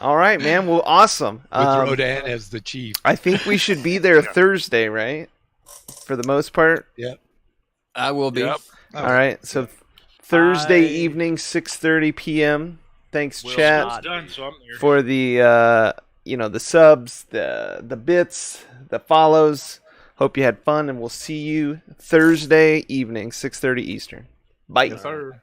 All right, man. Well, awesome. With Rodan as the chief. I think we should be there Thursday, right? For the most part. I will be. Yep. All right. So Thursday I- evening, 6:30 p.m. Thanks, Will chat, not Done, so I'm there. for the the subs, the bits, the follows. Hope you had fun, and we'll see you Thursday evening, 6:30 Eastern. Bye. Yes, sir.